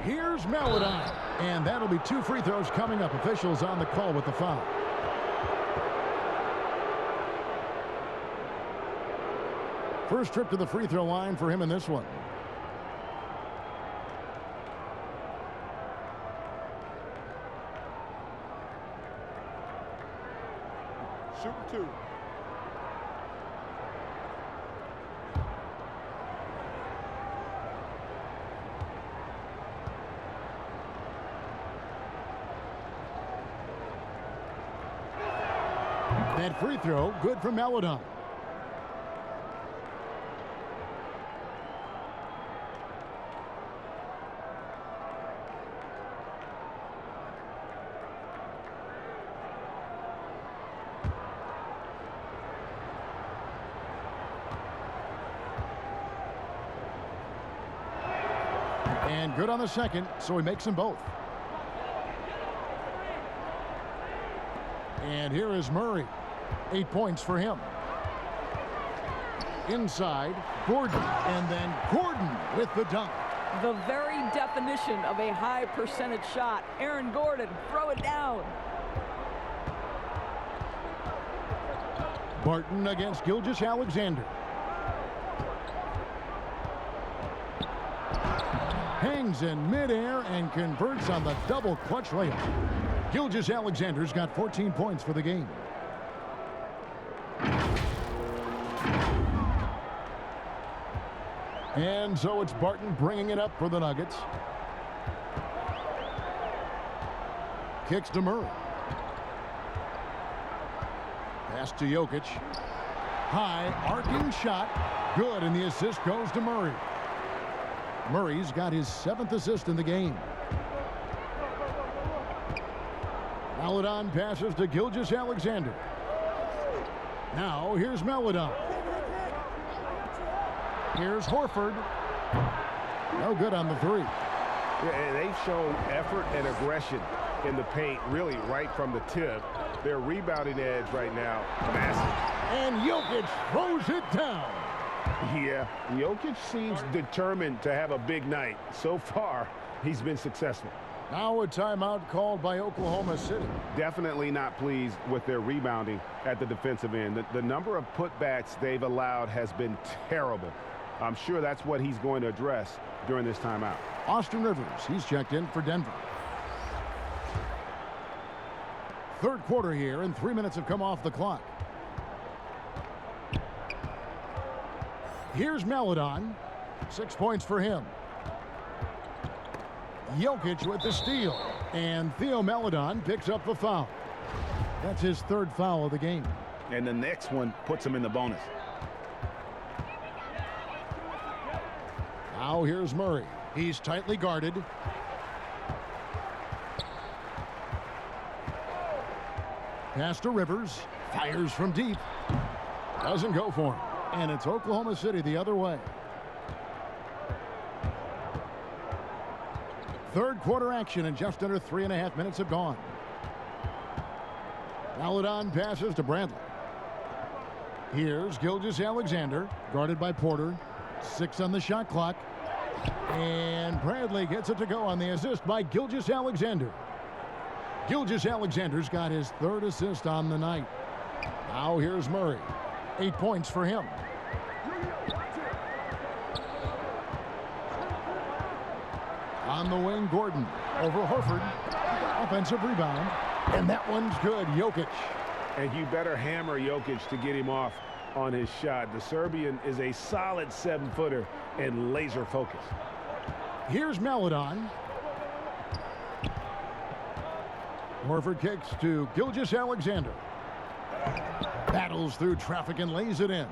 Here's Maladon. And that'll be 2 free throws coming up. Officials on the call with the foul. First trip to the free throw line for him in this one. Shoot 2. That free throw, good for Maladon. And good on the second, so he makes them both. And here is Murray. 8 points for him. Inside, Gordon, and then Gordon with the dunk. The very definition of a high percentage shot. Aaron Gordon, throw it down. Barton against Gilgeous-Alexander. Hangs in midair and converts on the double clutch layup. Gilgeous-Alexander's got 14 points for the game. And so it's Barton bringing it up for the Nuggets. Kicks to Murray. Pass to Jokic. High, arcing shot. Good, and the assist goes to Murray. Murray's got his 7th assist in the game. Maladon passes to Gilgeous-Alexander. Now here's Maladon. Here's Horford. No good on the 3. Yeah, they've shown effort and aggression in the paint, really right from the tip. Their rebounding edge right now, massive. And Jokic throws it down. Yeah, Jokic seems determined to have a big night. So far, he's been successful. Now a timeout called by Oklahoma City. Definitely not pleased with their rebounding at the defensive end. The number of putbacks they've allowed has been terrible. I'm sure that's what he's going to address during this timeout. Austin Rivers, he's checked in for Denver. Third quarter here, and 3 minutes have come off the clock. Here's Maladon. 6 points for him. Jokic with the steal. And Theo Maladon picks up the foul. That's his 3rd foul of the game. And the next one puts him in the bonus. Now here's Murray. He's tightly guarded. Pass to Rivers. Fires from deep. Doesn't go for him. And it's Oklahoma City the other way. Third quarter action, and just under 3.5 minutes have gone. Maladon passes to Bradley. Here's Gilgeous-Alexander, guarded by Porter. 6 on the shot clock. And Bradley gets it to go on the assist by Gilgeous-Alexander. Gilgeous-Alexander's got his 3rd assist on the night. Now here's Murray. 8 points for him. On the wing, Gordon over Horford. Offensive rebound. And that one's good. Jokic. And you better hammer Jokic to get him off on his shot. The Serbian is a solid 7-footer and laser focused. Here's Maladon. Horford kicks to Gilgeous-Alexander. Battles through traffic and lays it in.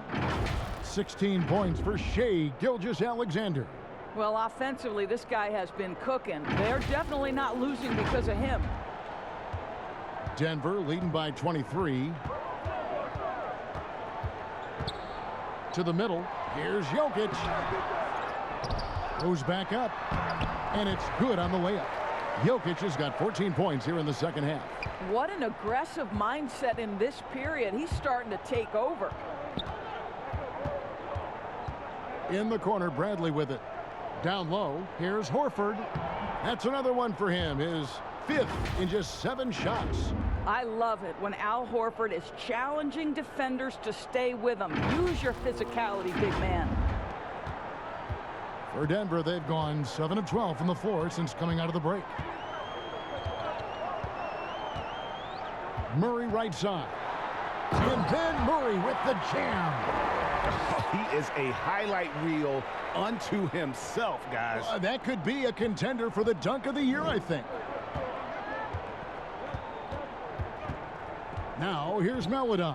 16 points for Shai Gilgeous-Alexander. Well, offensively, this guy has been cooking. They're definitely not losing because of him. Denver leading by 23. To the middle. Here's Jokic. Goes back up. And it's good on the layup. Jokic has got 14 points here in the second half. What an aggressive mindset in this period. He's starting to take over. In the corner, Bradley with it. Down low, here's Horford. That's another one for him, his 5th in just 7 shots. I love it when Al Horford is challenging defenders to stay with him. Use your physicality, big man. For Denver, they've gone 7 of 12 from the floor since coming out of the break. Murray right side. And then Murray with the jam. He is a highlight reel unto himself, guys. That could be a contender for the dunk of the year, I think. Now, here's Melodon.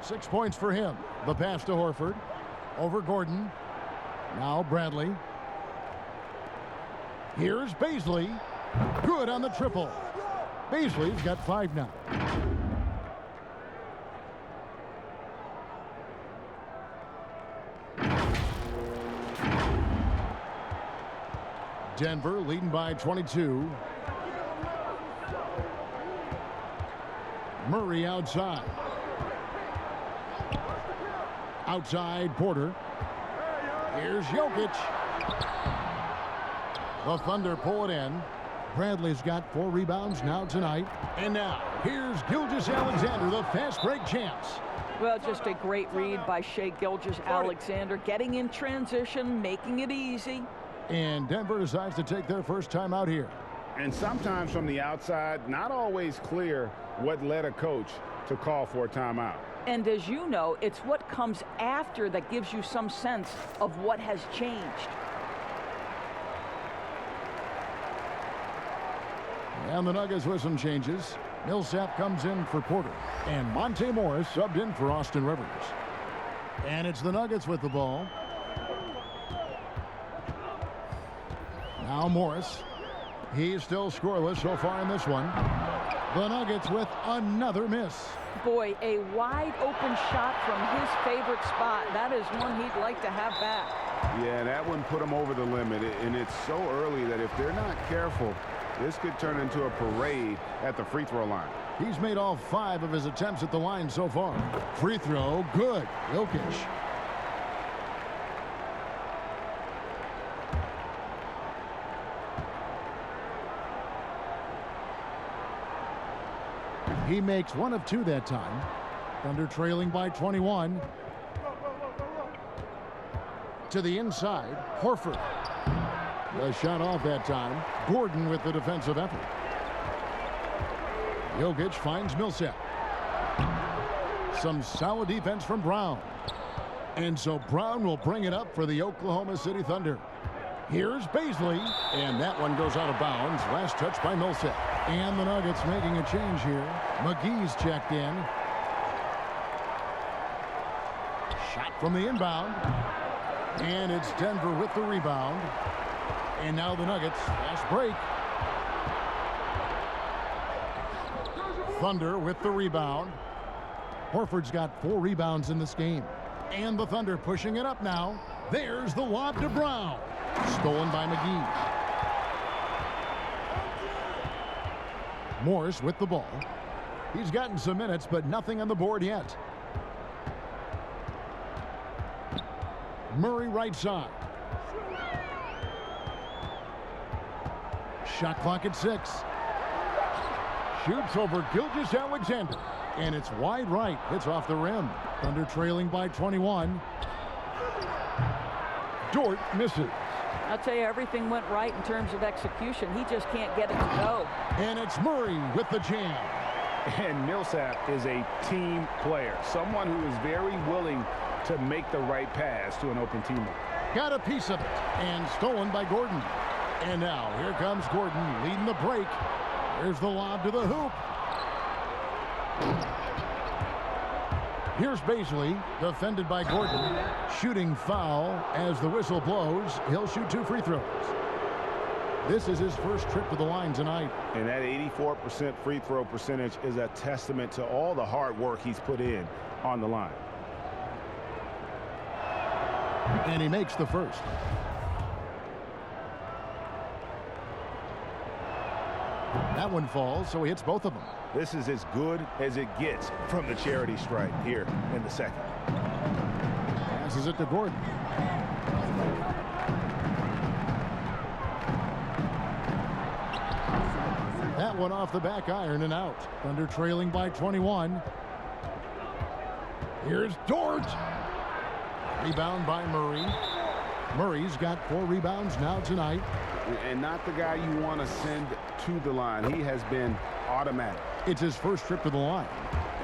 6 points for him. The pass to Horford. Over Gordon. Now Bradley. Here's Baisley. Good on the triple. Baisley's got 5 now. Denver leading by 22. Murray outside. Outside Porter. Here's Jokic. The Thunder pull it in. Bradley's got 4 rebounds now tonight. And now, here's Gilgeous-Alexander, the fast break champs. Well, just a great read by Shai Gilgeous-Alexander, getting in transition, making it easy. And Denver decides to take their first time out here. And sometimes from the outside, not always clear what led a coach to call for a timeout. And as you know, it's what comes after that gives you some sense of what has changed. And the Nuggets with some changes. Millsap comes in for Porter. And Monte Morris subbed in for Austin Rivers. And it's the Nuggets with the ball. Now Morris. He's still scoreless so far in this one. The Nuggets with another miss. Boy, a wide open shot from his favorite spot. That is one he'd like to have back. Yeah, that one put him over the limit. And it's so early that if they're not careful, this could turn into a parade at the free throw line. He's made all 5 of his attempts at the line so far. Free throw, good. Jokic. He makes 1 of 2 that time. Thunder trailing by 21. To the inside, Horford. The shot off that time. Gordon with the defensive effort. Jokic finds Millsap. Some solid defense from Brown. And so Brown will bring it up for the Oklahoma City Thunder. Here's Baisley, and that one goes out of bounds. Last touch by Millsap. And the Nuggets making a change here. McGee's checked in. Shot from the inbound. And it's Denver with the rebound. And now the Nuggets, fast break. Thunder with the rebound. Horford's got 4 rebounds in this game. And the Thunder pushing it up now. There's the lob to Brown. Stolen by McGee. Morris with the ball. He's gotten some minutes, but nothing on the board yet. Murray right side. Shot clock at 6. Shoots over Gilgeous-Alexander. And it's wide right. Hits off the rim. Thunder trailing by 21. Dort misses. I'll tell you, everything went right in terms of execution. He just can't get it to go. And it's Murray with the jam. And Millsap is a team player. Someone who is very willing to make the right pass to an open teammate. Got a piece of it. And stolen by Gordon. And now, here comes Gordon leading the break. There's the lob to the hoop. Here's Baisley, defended by Gordon. Shooting foul as the whistle blows. He'll shoot 2 free throws. This is his first trip to the line tonight. And that 84% free throw percentage is a testament to all the hard work he's put in on the line. And he makes the first. That one falls, so he hits both of them. This is as good as it gets from the charity stripe here in the second. Passes it to Gordon. That one off the back iron and out. Thunder trailing by 21. Here's Dort. Rebound by Murray. Murray's got 4 rebounds now tonight. And not the guy you want to send to the line. He has been automatic. It's his first trip to the line.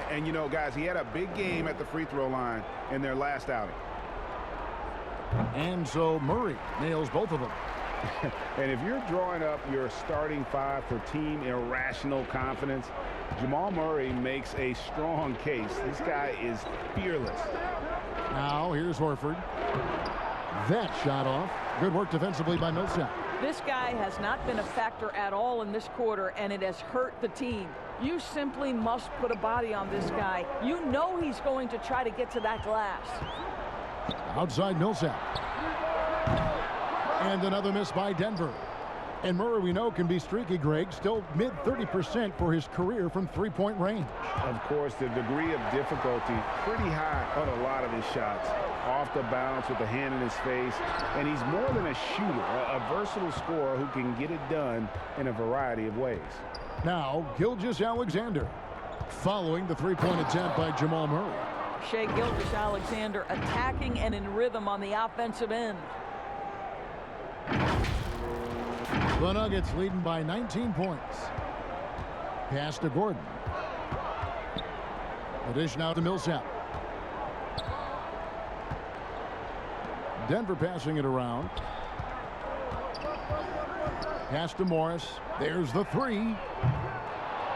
And, you know, guys, he had a big game at the free throw line in their last outing. And so Murray nails both of them. And if you're drawing up your starting 5 for team irrational confidence, Jamal Murray makes a strong case. This guy is fearless. Now here's Horford. That shot off. Good work defensively by Millsap. This guy has not been a factor at all in this quarter, and it has hurt the team. You simply must put a body on this guy. You know he's going to try to get to that glass. Outside Millsap. And another miss by Denver. And Murray, we know, can be streaky, Greg. Still mid 30% for his career from three-point range. Of course, the degree of difficulty pretty high on a lot of his shots. Off the bounce with a hand in his face. And he's more than a shooter, a versatile scorer who can get it done in a variety of ways. Now, Gilgeous-Alexander following the three-point attempt by Jamal Murray. Shai Gilgeous-Alexander attacking and in rhythm on the offensive end. The Nuggets leading by 19 points. Pass to Gordon. Addition out to Millsap. Denver passing it around. Pass to Morris. There's the three.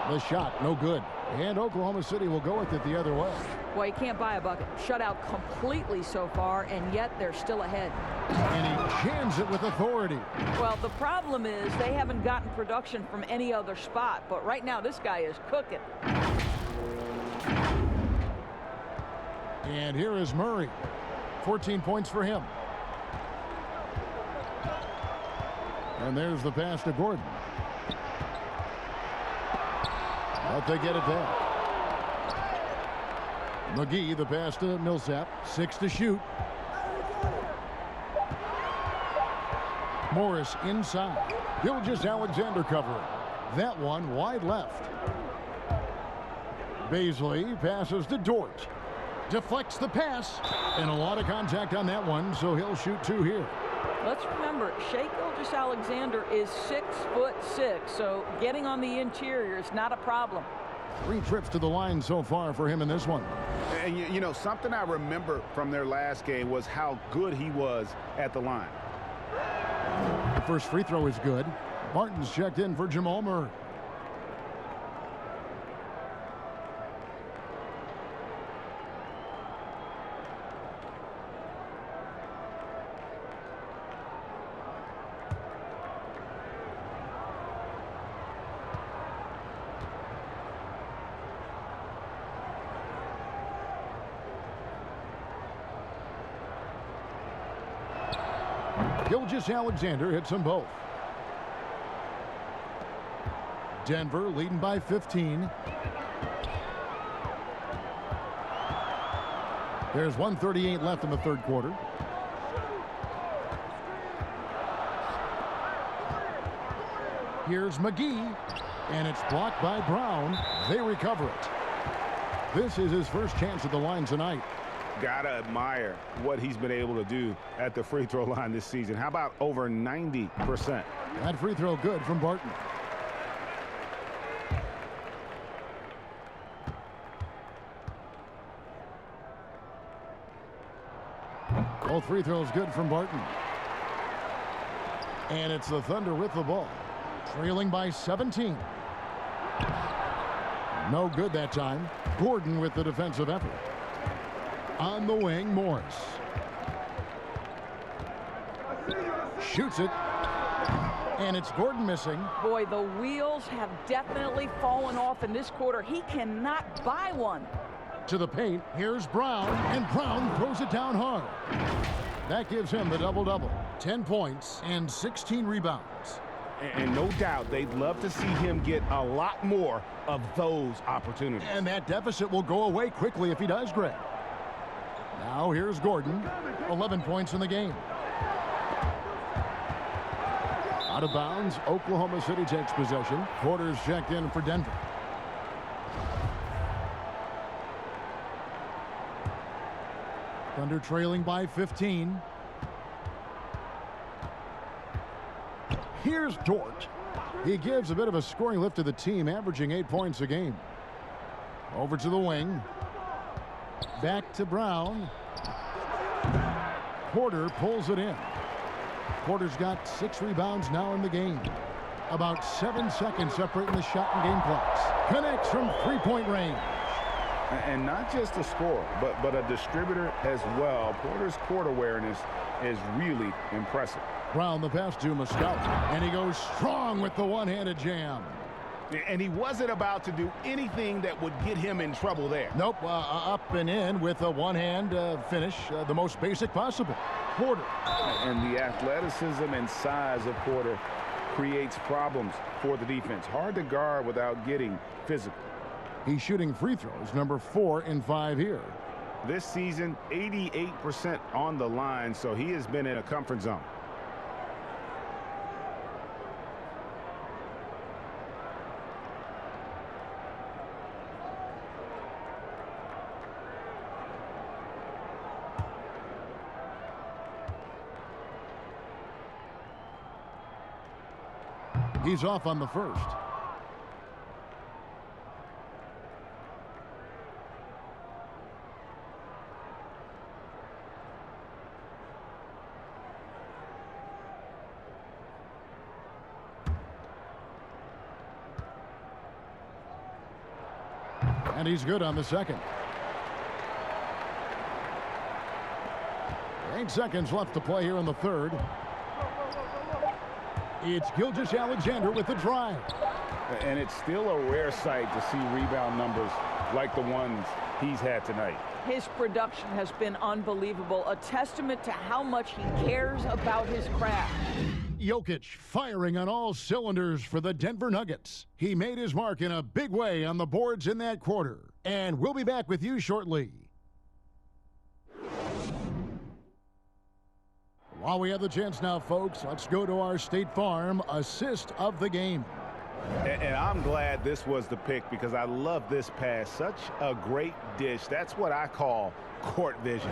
The shot, no good. And Oklahoma City will go with it the other way. Well, you can't buy a bucket. Shut out completely so far, and yet they're still ahead. And he jams it with authority. Well, the problem is they haven't gotten production from any other spot, but right now this guy is cooking. And here is Murray. 14 points for him. And there's the pass to Gordon. But they get it back. McGee, the pass to Millsap. 6 to shoot. Morris inside. Gilgeous-Alexander covering. That one wide left. Baisley passes to Dort. Deflects the pass. And a lot of contact on that one, so he'll shoot 2 here. Let's remember, Shai Gilgeous-Alexander is 6'6", so getting on the interior is not a problem. 3 trips to the line so far for him in this one. And, you know, something I remember from their last game was how good he was at the line. The first free throw is good. Martin's checked in for Jamal Murray. Gilgeous-Alexander hits them both. Denver leading by 15. There's 1:38 left in the third quarter. Here's McGee, and it's blocked by Brown. They recover it. This is his first chance at the line tonight. Gotta admire what he's been able to do at the free throw line this season. How about over 90%? That free throw good from Barton. Both free throws good from Barton. And it's the Thunder with the ball. Trailing by 17. No good that time. Gordon with the defensive effort. On the wing, Morris. Shoots it. And it's Gordon missing. Boy, the wheels have definitely fallen off in this quarter. He cannot buy one. To the paint, here's Brown, and Brown throws it down hard. That gives him the double-double. 10 points and 16 rebounds. And no doubt they'd love to see him get a lot more of those opportunities. And that deficit will go away quickly if he does, Greg. Now here's Gordon. 11 points in the game. Out of bounds, Oklahoma City takes possession. Porter's checked in for Denver. Thunder trailing by 15. Here's Dort. He gives a bit of a scoring lift to the team, averaging 8 points a game. Over to the wing. Back to Brown. Porter pulls it in. Porter's got 6 rebounds now in the game. About 7 seconds separating the shot and game clocks. Connects from three-point range. And not just a scorer, but a distributor as well. Porter's court awareness is really impressive. Brown the pass to Muscala, and he goes strong with the one-handed jam. And he wasn't about to do anything that would get him in trouble there. Nope, up and in with a one-hand finish, the most basic possible. Porter. And the athleticism and size of Porter creates problems for the defense. Hard to guard without getting physical. He's shooting free throws, number 4 in 5 here. This season, 88% on the line, so he has been in a comfort zone. He's off on the first. And he's good on the second. 8 seconds left to play here in the third. It's Gilgeous-Alexander with the drive. And it's still a rare sight to see rebound numbers like the ones he's had tonight. His production has been unbelievable, a testament to how much he cares about his craft. Jokic firing on all cylinders for the Denver Nuggets. He made his mark in a big way on the boards in that quarter. And we'll be back with you shortly. While we have the chance now, folks, let's go to our State Farm assist of the game. And I'm glad this was the pick because I love this pass. Such a great dish. That's what I call court vision.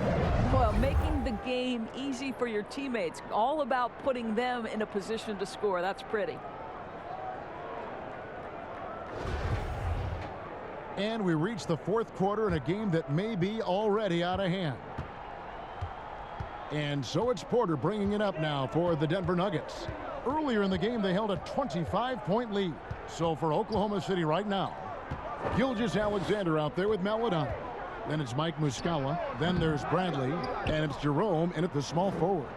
Well, making the game easy for your teammates. All about putting them in a position to score. That's pretty. And we reach the fourth quarter in a game that may be already out of hand. And so it's Porter bringing it up now for the Denver Nuggets. Earlier in the game, they held a 25-point lead. So for Oklahoma City right now, Gilgeous-Alexander out there with Maledon. Then it's Mike Muscala. Then there's Bradley. And it's Jerome in at the small forward.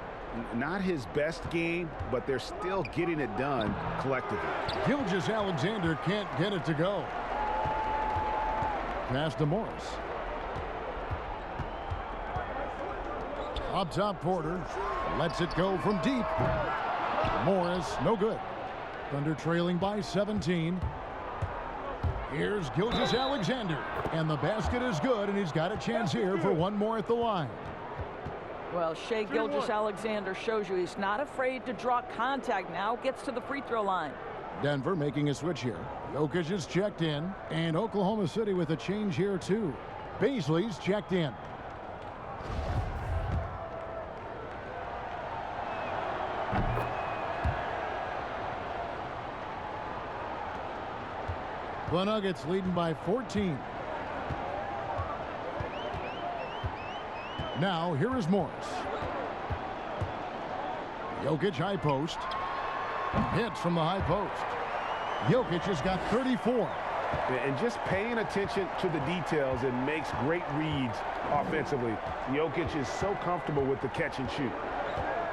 Not his best game, but they're still getting it done collectively. Gilgeous-Alexander can't get it to go. Pass to Morris. Up top, Porter lets it go from deep. Morris, no good. Thunder trailing by 17. Here's Gilgeous-Alexander, and the basket is good, and he's got a chance here for one more at the line. Well, Shai Gilgeous-Alexander shows you he's not afraid to draw contact. Now gets to the free throw line. Denver making a switch here. Jokic is checked in, and Oklahoma City with a change here too. Beasley's checked in. The Nuggets leading by 14. Now, here is Morris. Jokic high post. Hits from the high post. Jokic has got 34. And just paying attention to the details and makes great reads offensively. Jokic is so comfortable with the catch and shoot.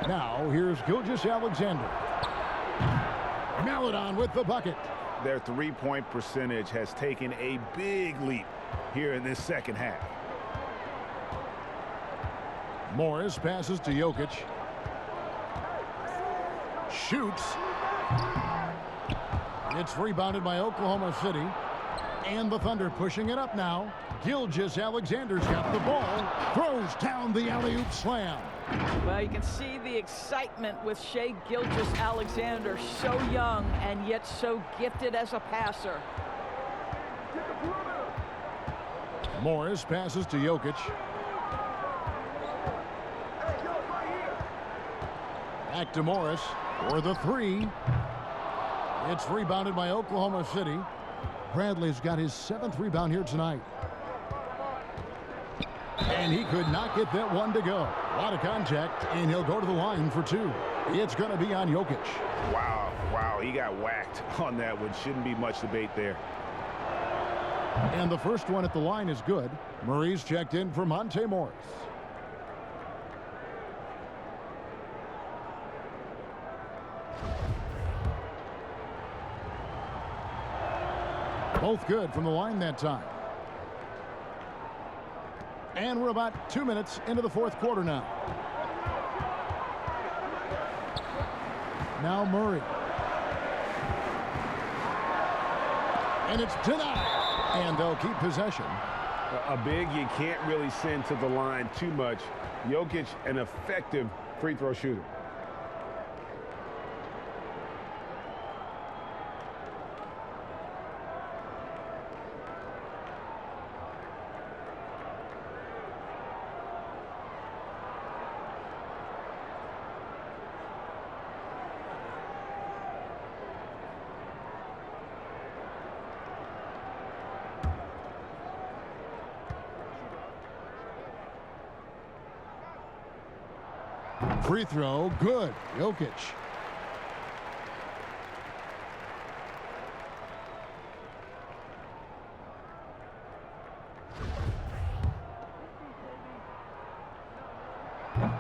Now, here's Gilgeous-Alexander. Maledon with the bucket. Their three-point percentage has taken a big leap here in this second half. Morris passes to Jokic. Shoots. It's rebounded by Oklahoma City. And the Thunder pushing it up now. Gilgeous-Alexander's got the ball. Throws down the alley-oop slam. Well, you can see the excitement with Shai Gilgeous-Alexander, so young and yet so gifted as a passer. Morris passes to Jokic. Back to Morris for the three. It's rebounded by Oklahoma City. Bradley's got his 7th rebound here tonight. And he could not get that one to go. A lot of contact, and he'll go to the line for 2. It's going to be on Jokic. Wow, he got whacked on that one. Shouldn't be much debate there. And the first one at the line is good. Murray's checked in for Monte Morris. Both good from the line that time. And we're about 2 minutes into the 4th quarter now. Now Murray. And it's denied. And they'll keep possession. A big you can't really send to the line too much. Jokic, an effective free throw shooter. Free throw, good. Jokic.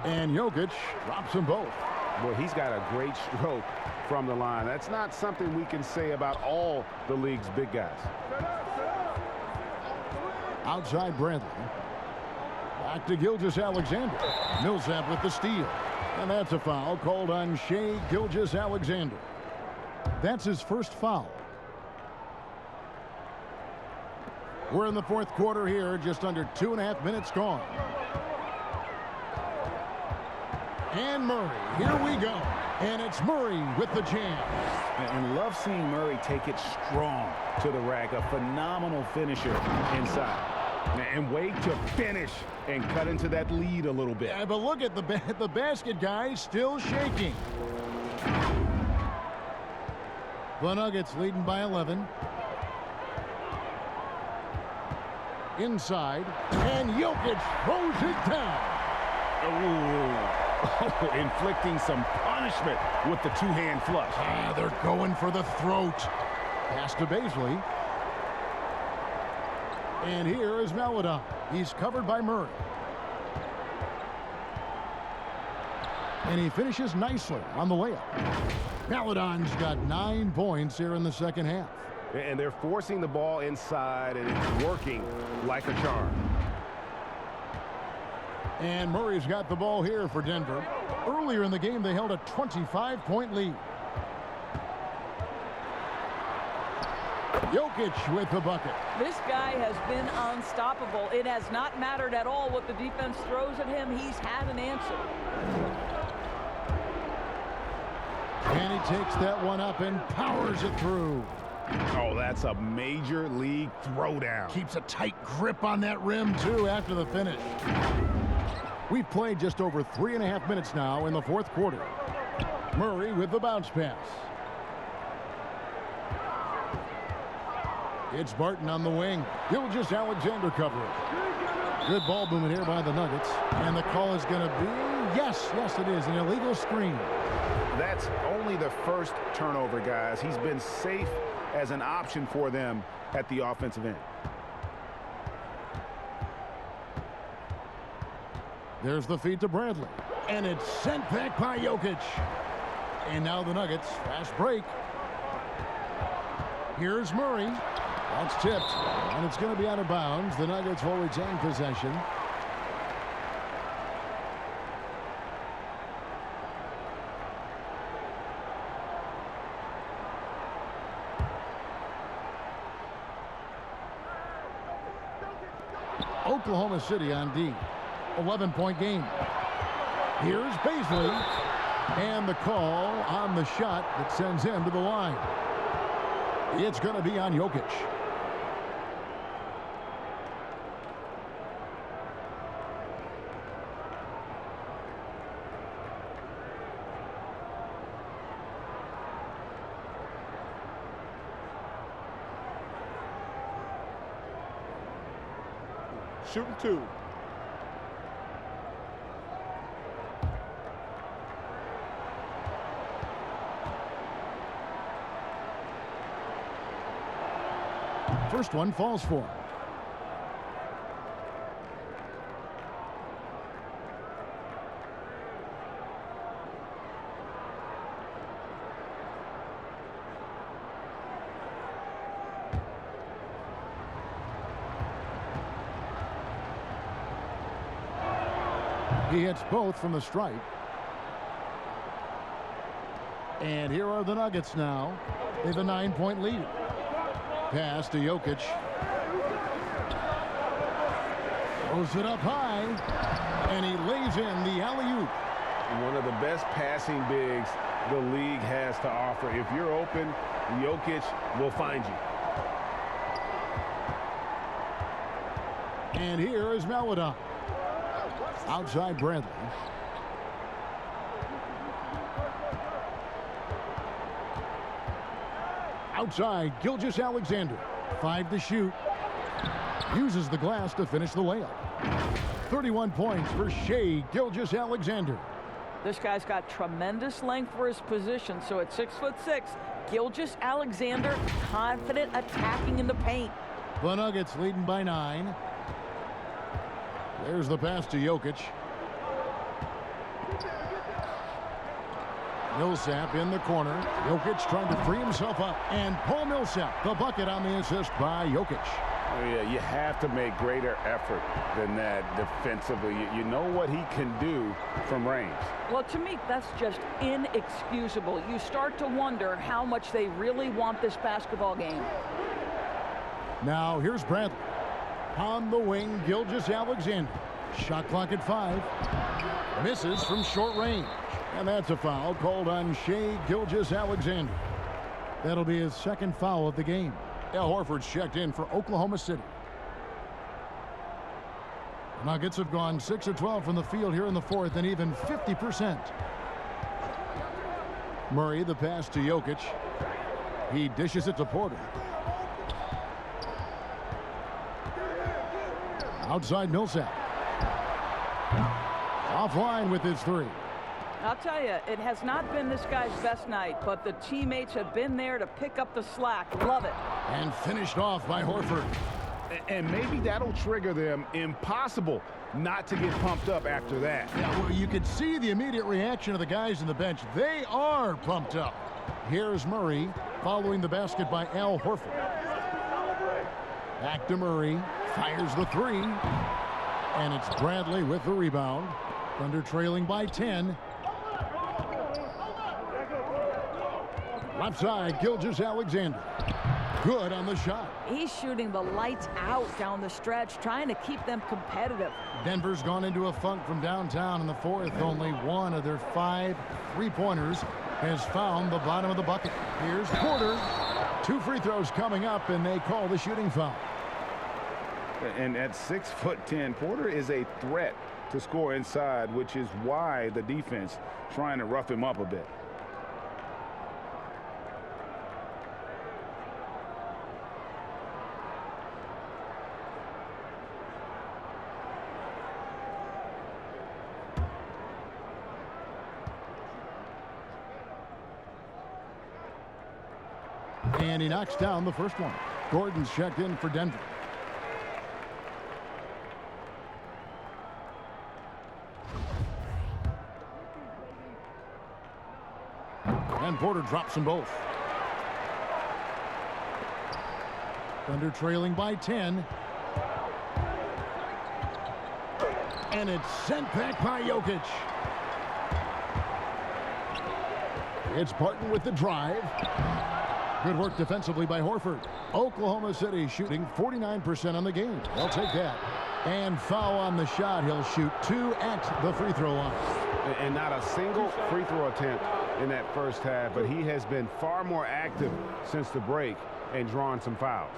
And Jokic drops them both. Well, he's got a great stroke from the line. That's not something we can say about all the league's big guys. Outside Bradley. Back to Gilgeous-Alexander. Millsap with the steal. And that's a foul called on Shai Gilgeous-Alexander. That's his first foul. We're in the 4th quarter here, just under 2.5 minutes gone. And Murray, here we go. And it's Murray with the jam. And love seeing Murray take it strong to the rack. A phenomenal finisher inside. And wait to finish and cut into that lead a little bit. Yeah, but look at the basket guy still shaking. The Nuggets leading by 11. Inside, and Jokic throws it down. Oh, inflicting some punishment with the two-hand flush. They're going for the throat. Pass to Baisley. And here is Maledon. He's covered by Murray. And he finishes nicely on the layup. Maledon's got 9 points here in the second half. And they're forcing the ball inside, and it's working like a charm. And Murray's got the ball here for Denver. Earlier in the game, they held a 25-point lead. Jokic with the bucket. This guy has been unstoppable. It has not mattered at all what the defense throws at him. He's had an answer. And he takes that one up and powers it through. Oh, that's a major league throwdown. Keeps a tight grip on that rim, too, after the finish. We've played just over 3.5 minutes now in the 4th quarter. Murray with the bounce pass. It's Barton on the wing. Gilgeous-Alexander covering. Good ball movement here by the Nuggets. And the call is going to be, yes, it is, an illegal screen. That's only the first turnover, guys. He's been safe as an option for them at the offensive end. There's the feed to Bradley. And it's sent back by Jokic. And now the Nuggets, fast break. Here's Murray. That's tipped, and it's going to be out of bounds. The Nuggets will retain possession. Oklahoma City on D. 11-point game. Here's Baisley. And the call on the shot that sends him to the line. It's going to be on Jokic. Shooting 2. First one falls for him. He hits both from the stripe. And here are the Nuggets now. They have a 9-point lead. Pass to Jokic. Throws it up high. And he lays in the alley-oop. One of the best passing bigs the league has to offer. If you're open, Jokic will find you. And here is MyLeague. Outside Bradley. Outside Gilgeous-Alexander. 5 to shoot. Uses the glass to finish the layup. 31 points for Shai Gilgeous-Alexander. This guy's got tremendous length for his position. So at 6'6", Gilgeous-Alexander confident attacking in the paint. The Nuggets leading by 9. There's the pass to Jokic. Millsap in the corner. Jokic trying to free himself up. And Paul Millsap, the bucket on the assist by Jokic. Oh, yeah, you have to make greater effort than that defensively. You know what he can do from range. Well, to me, that's just inexcusable. You start to wonder how much they really want this basketball game. Now, here's Bradley. On the wing, Gilgeous-Alexander. Shot clock at 5. Misses from short range. And that's a foul called on Shai Gilgeous-Alexander. That'll be his second foul of the game. Al Horford's checked in for Oklahoma City. The Nuggets have gone 6 of 12 from the field here in the fourth and even 50%. Murray, the pass to Jokic. He dishes it to Porter. Outside Millsap. Offline with his 3. I'll tell you, it has not been this guy's best night, but the teammates have been there to pick up the slack. Love it. And finished off by Horford. And maybe that'll trigger them. Impossible not to get pumped up after that. Yeah, well, you could see the immediate reaction of the guys in the bench. They are pumped up. Here's Murray following the basket by Al Horford. Back to Murray. Fires the 3. And it's Bradley with the rebound. Thunder trailing by 10. Left side, Gilgeous-Alexander. Good on the shot. He's shooting the lights out down the stretch, trying to keep them competitive. Denver's gone into a funk from downtown in the fourth. Only one of their 5 3-pointers has found the bottom of the bucket. Here's Porter. 2 free throws coming up, and they call the shooting foul. And at 6'10", Porter is a threat to score inside, which is why the defense trying to rough him up a bit. And he knocks down the first one. Gordon's checked in for Denver. And Porter drops them both. Thunder trailing by 10. And it's sent back by Jokic. It's Barton with the drive. Good work defensively by Horford. Oklahoma City shooting 49% on the game. They'll take that. And foul on the shot. He'll shoot 2 at the free throw line. and not a single free throw attempt in that first half, but he has been far more active since the break and drawn some fouls.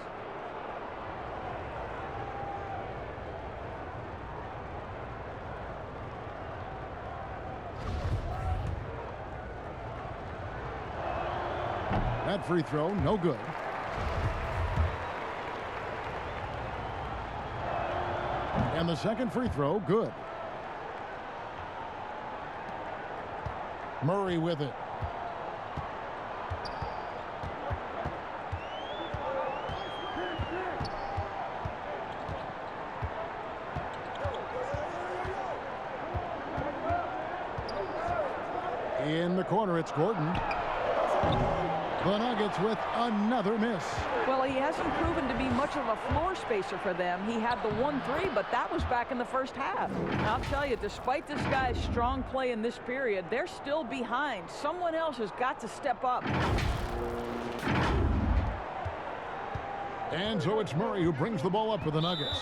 That free throw, no good. And the second free throw, good. Murray with it. In the corner, it's Gordon. The Nuggets with another miss. Well, he hasn't proven to be much of a floor spacer for them. He had the 1-3, but that was back in the first half. I'll tell you, despite this guy's strong play in this period, they're still behind. Someone else has got to step up. And so it's Murray who brings the ball up for the Nuggets.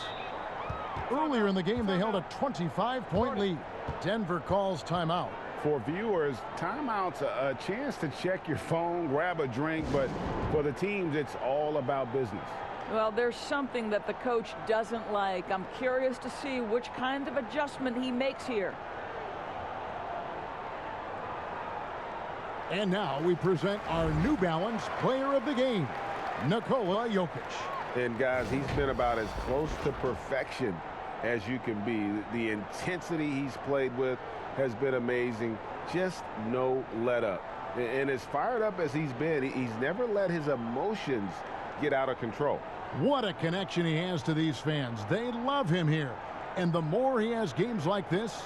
Earlier in the game, they held a 25-point lead. Denver calls timeout. For viewers, timeout's a chance to check your phone, grab a drink, but for the teams, it's all about business. Well, there's something that the coach doesn't like. I'm curious to see which kind of adjustment he makes here. And now we present our New Balance player of the game, Nikola Jokic. And guys, he's been about as close to perfection as you can be. The intensity he's played with has been amazing. Just no let up. And as fired up as he's been, he's never let his emotions get out of control. What a connection he has to these fans. They love him here. And the more he has games like this,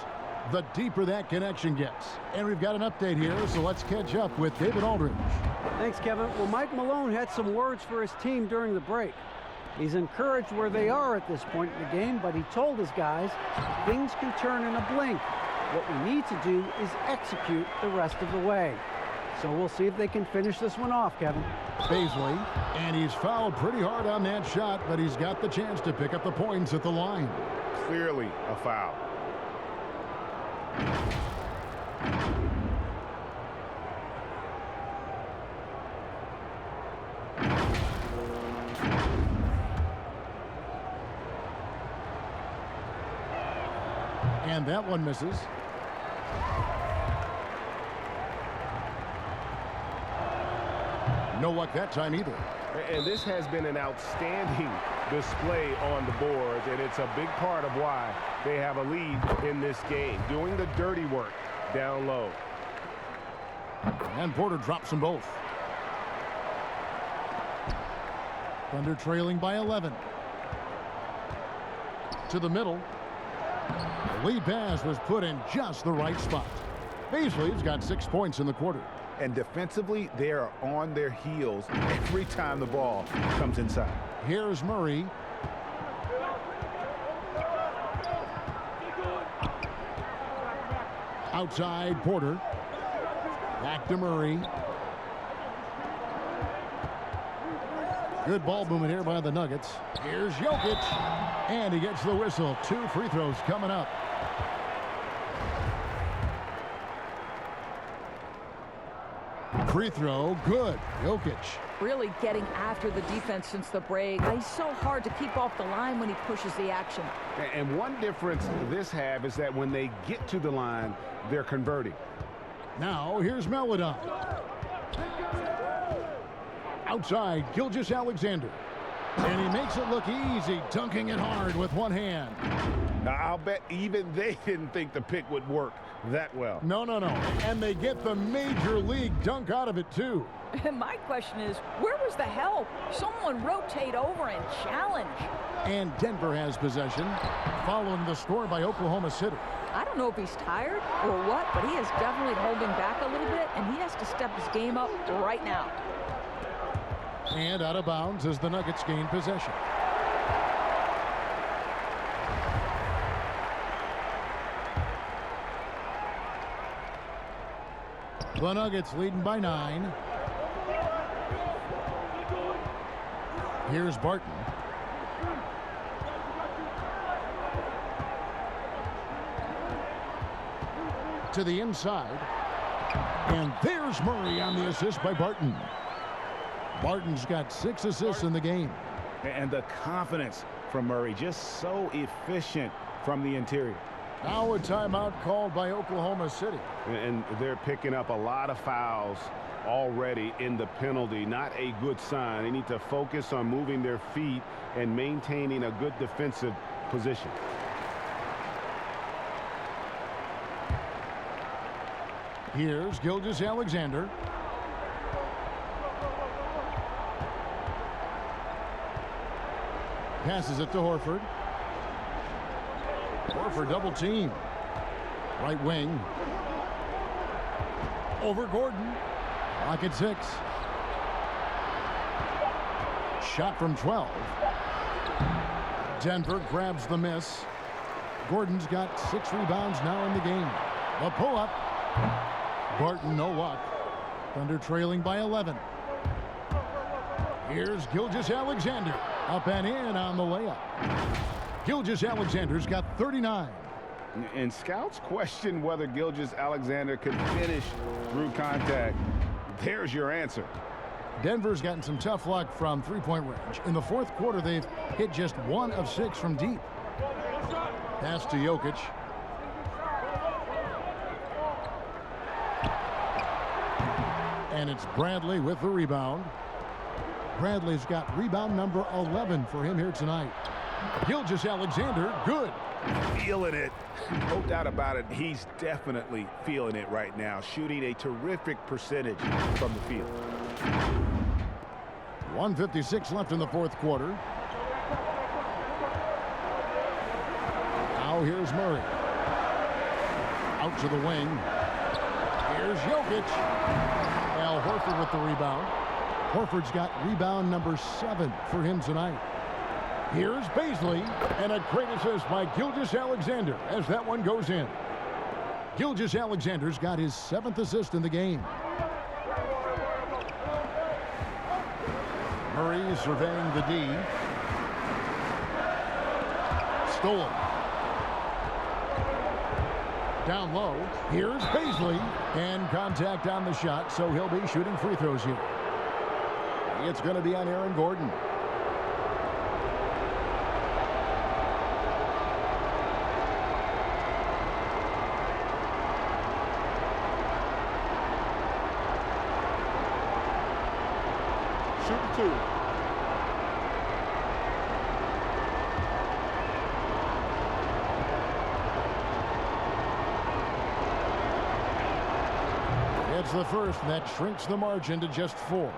the deeper that connection gets. And we've got an update here, so let's catch up with David Aldridge. Thanks, Kevin. Well, Mike Malone had some words for his team during the break. He's encouraged where they are at this point in the game, but he told his guys things can turn in a blink. What we need to do is execute the rest of the way. So we'll see if they can finish this one off, Kevin. Baisley, and he's fouled pretty hard on that shot, but he's got the chance to pick up the points at the line. Clearly a foul. And that one misses. No luck that time either. And this has been an outstanding display on the boards, and it's a big part of why they have a lead in this game, doing the dirty work down low. And Porter drops them both. Thunder trailing by 11. To the middle. The lead pass was put in just the right spot. Baisley's got 6 points in the quarter. And defensively, they are on their heels every time the ball comes inside. Here's Murray. Outside, Porter. Back to Murray. Good ball movement here by the Nuggets. Here's Jokic. And he gets the whistle. 2 free throws coming up. Free throw, good. Jokic. Really getting after the defense since the break. He's so hard to keep off the line when he pushes the action. And one difference this half is that when they get to the line, they're converting. Now, here's Melodon. Outside, Gilgeous-Alexander. And he makes it look easy, dunking it hard with one hand. Now, I'll bet even they didn't think the pick would work that well. No. And they get the major league dunk out of it, too. And my question is, where was the help? Someone rotate over and challenge. And Denver has possession, following the score by Oklahoma City. I don't know if he's tired or what, but he is definitely holding back a little bit, and he has to step his game up right now. And out of bounds as the Nuggets gain possession. The Nuggets leading by 9. Here's Barton. To the inside. And there's Murray on the assist by Barton. Barton's got 6 assists in the game. And the confidence from Murray, just so efficient from the interior. Now a timeout called by Oklahoma City. And they're picking up a lot of fouls already in the penalty. Not a good sign. They need to focus on moving their feet and maintaining a good defensive position. Here's Gilgeous-Alexander. Passes it to Horford. Horford double team. Right wing. Over Gordon. Clock at 6. Shot from 12. Denver grabs the miss. Gordon's got 6 rebounds now in the game. The pull-up. Barton, no luck. Thunder trailing by 11. Here's Gilgeous-Alexander. Up and in on the layup. Gilgeous-Alexander's got 39. And scouts question whether Gilgeous-Alexander could finish through contact. There's your answer. Denver's gotten some tough luck from three-point range. In the fourth quarter, they've hit just 1 of 6 from deep. Pass to Jokic. And it's Bradley with the rebound. Bradley's got rebound number 11 for him here tonight. Gilgeous-Alexander, good. Feeling it. No doubt about it. He's definitely feeling it right now. Shooting a terrific percentage from the field. 1:56 left in the fourth quarter. Now here's Murray. Out to the wing. Here's Jokic. Al Horford with the rebound. Horford's got rebound number 7 for him tonight. Here's Baisley, and a great assist by Gilgeous-Alexander as that one goes in. Gilgeous-Alexander's got his 7th assist in the game. Murray surveying the D. Stolen. Down low. Here's Baisley, and contact on the shot, so he'll be shooting free throws here. It's going to be on Aaron Gordon. Shoot the 2. It's the first, and that shrinks the margin to just 4.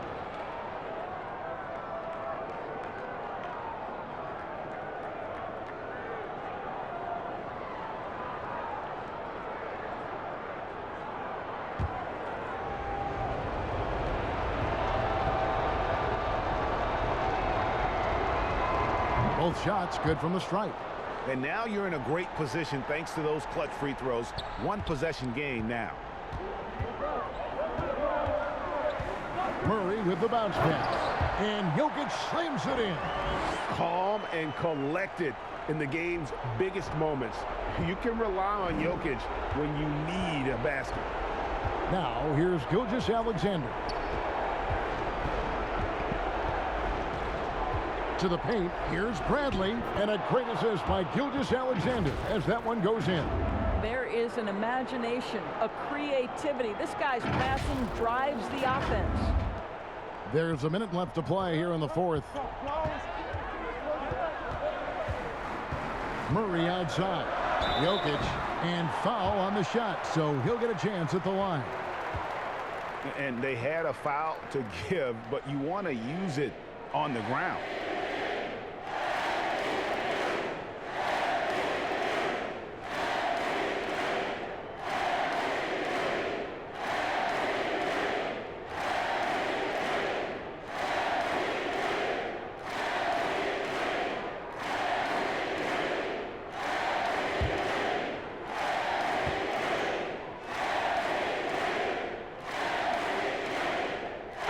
Both shots good from the stripe. And now you're in a great position thanks to those clutch free throws. 1 possession game now. Murray with the bounce pass. And Jokic slams it in. Calm and collected in the game's biggest moments. You can rely on Jokic when you need a basket. Now here's Gilgeous-Alexander. To the paint, here's Bradley, and a great assist by Gilgeous-Alexander as that one goes in. There is an imagination, a creativity. This guy's passing drives the offense. There's a minute left to play here in the fourth. Murray outside. Jokic, and foul on the shot, so he'll get a chance at the line. And they had a foul to give, but you want to use it on the ground.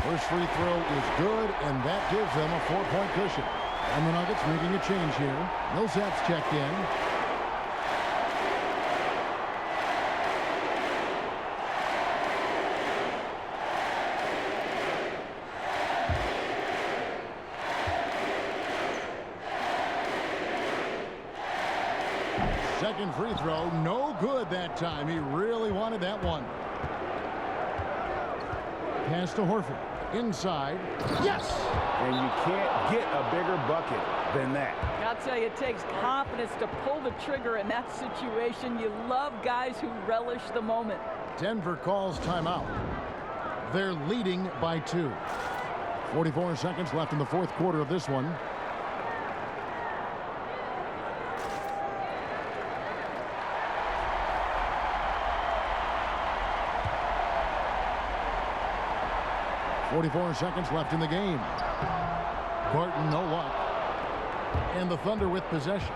First free throw is good, and that gives them a 4-point cushion. And the Nuggets making a change here. Millsap's checked in. Second free throw, no good that time. He really wanted that one. Pass to Horford. Inside. Yes! And you can't get a bigger bucket than that. I'll tell you, it takes confidence to pull the trigger in that situation. You love guys who relish the moment. Denver calls timeout. They're leading by 2. 44 seconds left in the fourth quarter of this one. .44 seconds left in the game. Barton, no luck. And the Thunder with possession.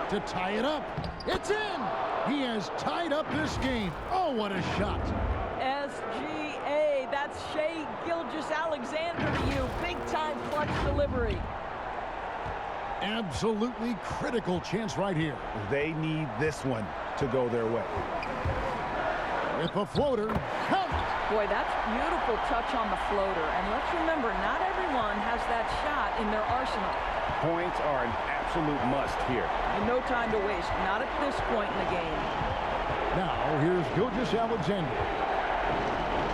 To tie it up. It's in! He has tied up this game. Oh, what a shot. SGA, that's Shai Gilgeous-Alexander to you. Big-time clutch delivery. Absolutely critical chance right here. They need this one to go their way. With the floater, count. Boy, that's beautiful touch on the floater. And let's remember, not everyone has that shot in their arsenal. Points are an absolute must here. And no time to waste, not at this point in the game. Now, here's Gilgeous-Alexander.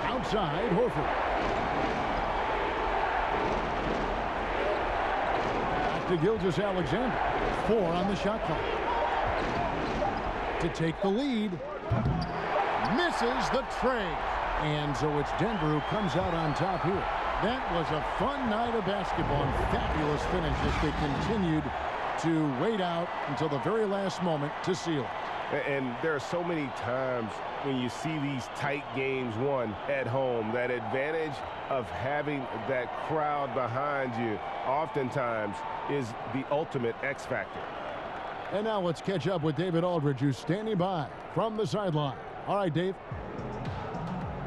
Outside, Horford. Back to Gilgeous-Alexander. 4 on the shot clock. To take the lead. Misses the tray. And so it's Denver who comes out on top here. That was a fun night of basketball and fabulous finish as they continued to wait out until the very last moment to seal it. And there are so many times when you see these tight games won at home, that advantage of having that crowd behind you oftentimes is the ultimate X factor. And now let's catch up with David Aldridge, who's standing by from the sideline. All right, Dave.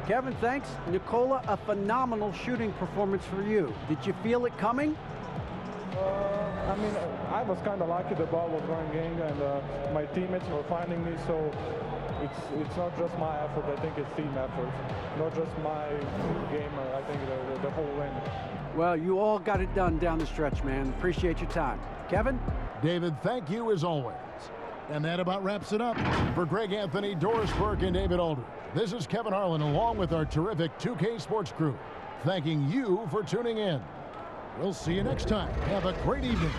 Kevin, thanks. Nikola, a phenomenal shooting performance for you. Did you feel it coming? I mean, I was kind of lucky the ball was going in, and my teammates were finding me, so it's not just my effort. I think it's team effort, not just my game. I think the whole win. Well, you all got it done down the stretch, man. Appreciate your time. Kevin? David, thank you as always. And that about wraps it up. For Greg Anthony, Doris Burke, and David Aldridge, this is Kevin Harlan along with our terrific 2K Sports crew, thanking you for tuning in. We'll see you next time. Have a great evening.